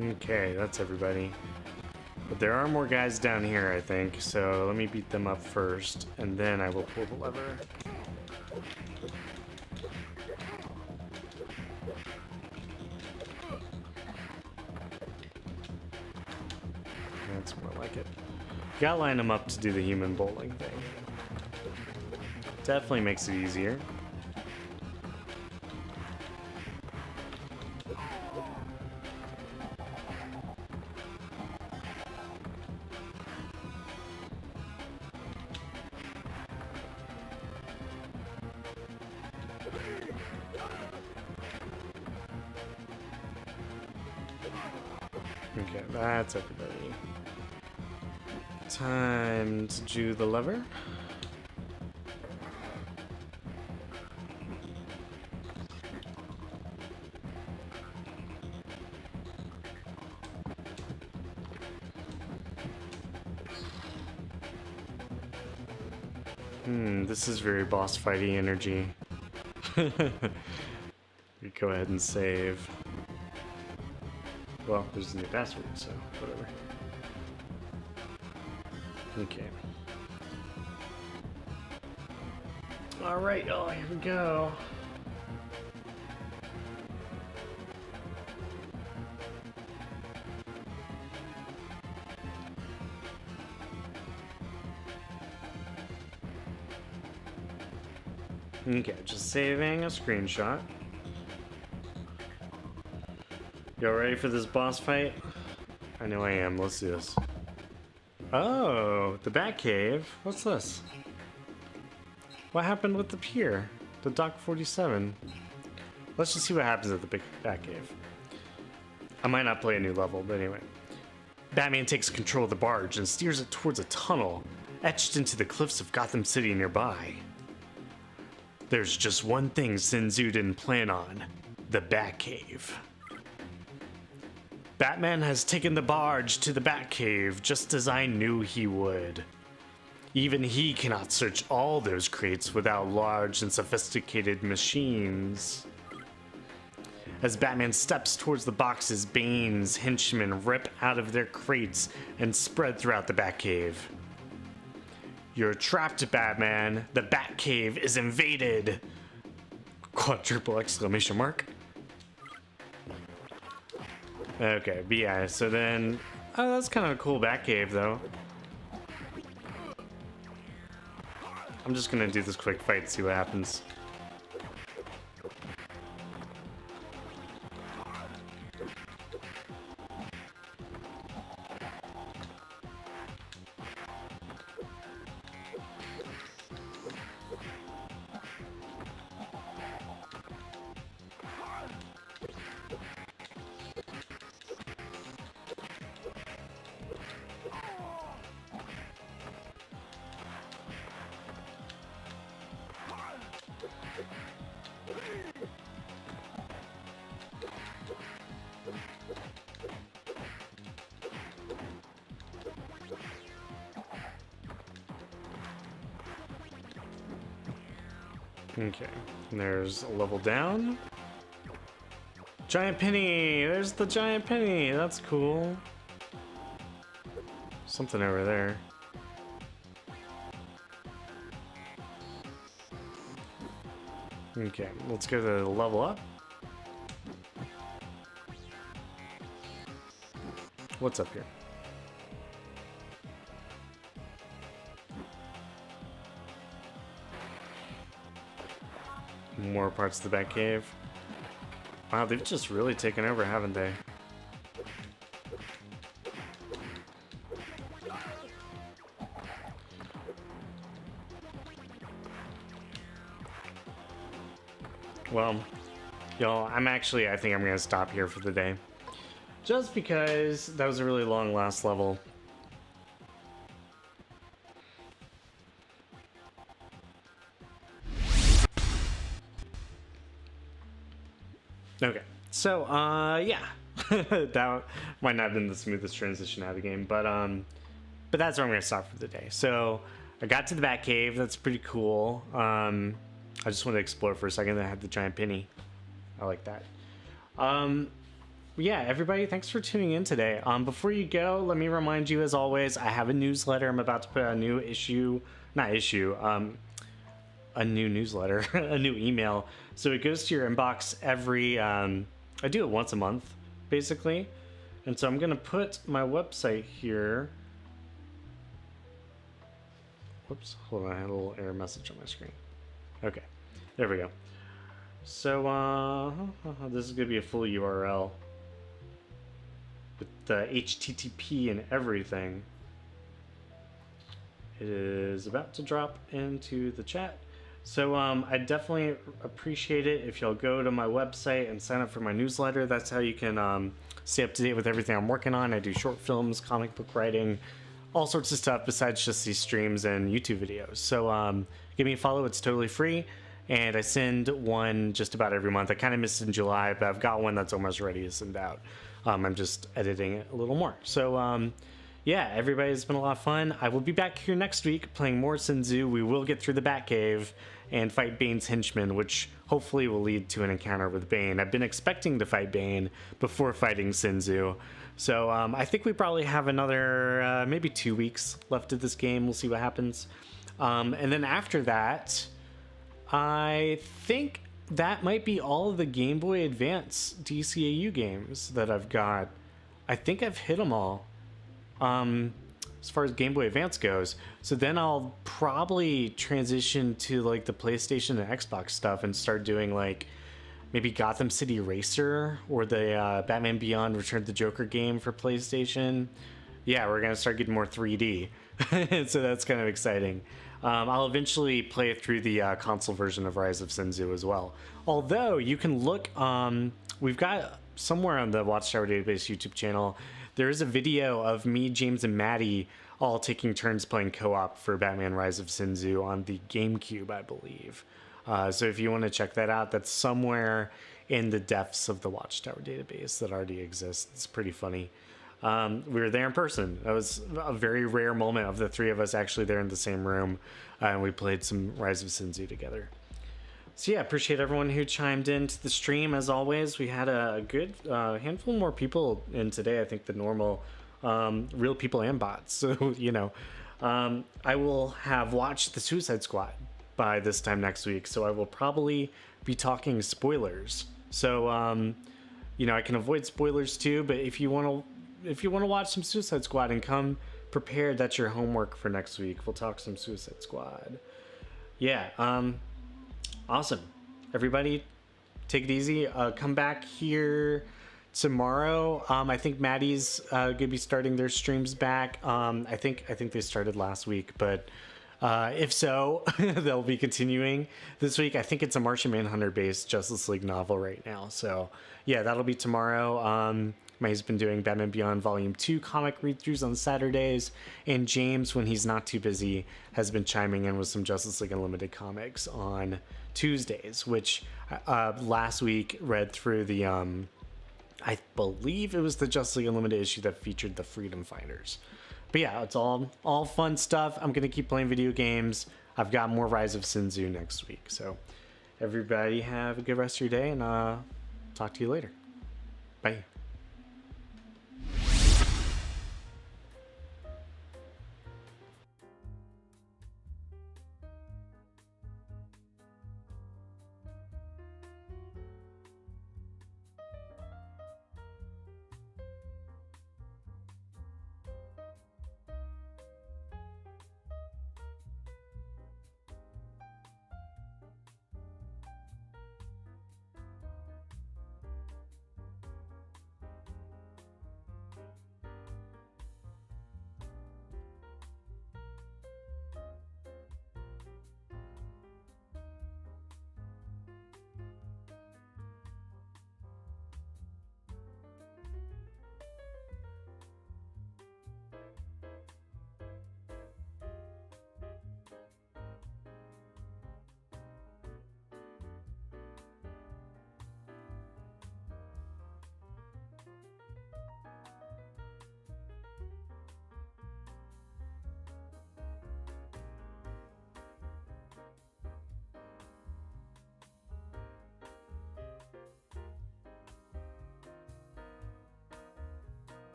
Okay, that's everybody. But there are more guys down here, I think, so let me beat them up first, and then I will pull the lever. That's more like it. You gotta line them up to do the human bowling thing. Definitely makes it easier. Okay, that's everybody. Time to do the lever. This is very boss fighty energy. We go ahead and save. Well, there's a new password, so whatever. Okay. Alright, oh, here we go. Okay, just saving a screenshot. Y'all ready for this boss fight? I know I am. Let's do this. Oh, the Batcave. What's this? What happened with the pier? The Dock 47. Let's just see what happens at the big Batcave. I might not play a new level, but anyway. Batman takes control of the barge and steers it towards a tunnel etched into the cliffs of Gotham City nearby. There's just one thing Sin Tzu didn't plan on. The Batcave. Batman has taken the barge to the Batcave just as I knew he would. Even he cannot search all those crates without large and sophisticated machines. As Batman steps towards the boxes, Bane's henchmen rip out of their crates and spread throughout the Batcave. You're trapped, Batman. The Batcave is invaded. Quadruple exclamation mark. Okay, but yeah, so then... Oh, that's kind of a cool bat cave, though. I'm just gonna do this quick fight, see what happens. Okay, and there's a level down. Giant penny! There's the giant penny! That's cool. Something over there. Okay, let's go to the level up. What's up here? More parts of the Bat Cave. Wow, they've just really taken over, haven't they? Well, y'all, I think I'm gonna stop here for the day. Just because that was a really long last level. Okay, so, yeah. That might not have been the smoothest transition out of the game, but that's where I'm gonna stop for the day. So, I got to the Bat Cave, that's pretty cool. I just wanted to explore for a second. I had the giant penny. I like that. Yeah, everybody, thanks for tuning in today. Before you go, let me remind you, as always, I have a newsletter. I'm about to put out a new a new newsletter, a new email. So it goes to your inbox every, I do it once a month, basically. And so I'm going to put my website here. Whoops, hold on, I had a little error message on my screen. Okay, there we go. So, this is going to be a full URL with the HTTP and everything. It is about to drop into the chat. So I definitely appreciate it if y'all go to my website and sign up for my newsletter. That's how you can stay up to date with everything I'm working on. I do short films, comic book writing, all sorts of stuff besides just these streams and YouTube videos. So give me a follow. It's totally free. And I send one just about every month. I kind of missed in July, but I've got one that's almost ready to send out. I'm just editing it a little more. So yeah, everybody, it's been a lot of fun. I will be back here next week playing more Sin Tzu. We will get through the Batcave and fight Bane's henchmen, which hopefully will lead to an encounter with Bane. I've been expecting to fight Bane before fighting Sin Tzu. So I think we probably have another maybe 2 weeks left of this game. We'll see what happens. And then after that, I think that might be all of the Game Boy Advance DCAU games that I've got. I think I've hit them all. As far as Game Boy Advance goes. So then I'll probably transition to like the PlayStation and Xbox stuff and start doing like maybe Gotham City Racer or the Batman Beyond Return of the Joker game for PlayStation. Yeah, we're gonna start getting more 3D. So that's kind of exciting. I'll eventually play through the console version of Rise of Sin Tzu as well. Although you can look, we've got somewhere on the Watchtower Database YouTube channel, there is a video of me, James, and Maddie all taking turns playing co-op for Batman Rise of Sin Tzu on the GameCube, I believe. So if you want to check that out, that's somewhere in the depths of the Watchtower Database that already exists. It's pretty funny. We were there in person. That was a very rare moment of the three of us actually there in the same room, and we played some Rise of Sin Tzu together. So yeah, appreciate everyone who chimed into the stream. As always, we had a good handful more people in today, I think, than normal. Real people and bots. So, you know, I will have watched the Suicide Squad by this time next week. So I will probably be talking spoilers. So, you know, I can avoid spoilers too, but if you want to watch some Suicide Squad and come prepared, that's your homework for next week. We'll talk some Suicide Squad. Yeah, awesome. Everybody, take it easy. Come back here tomorrow. I think Maddie's gonna be starting their streams back. I think they started last week, but if so, they'll be continuing this week. I think it's a Martian Manhunter based Justice League novel right now. So yeah, that'll be tomorrow. May's been doing Batman Beyond Volume 2 comic read-throughs on Saturdays, and James, when he's not too busy, has been chiming in with some Justice League Unlimited comics on Tuesdays, which last week read through the, I believe it was the Justice League Unlimited issue that featured the Freedom Fighters. But yeah, it's all fun stuff. I'm going to keep playing video games. I've got more Rise of Sin Tzu next week. So everybody have a good rest of your day, and talk to you later. Bye.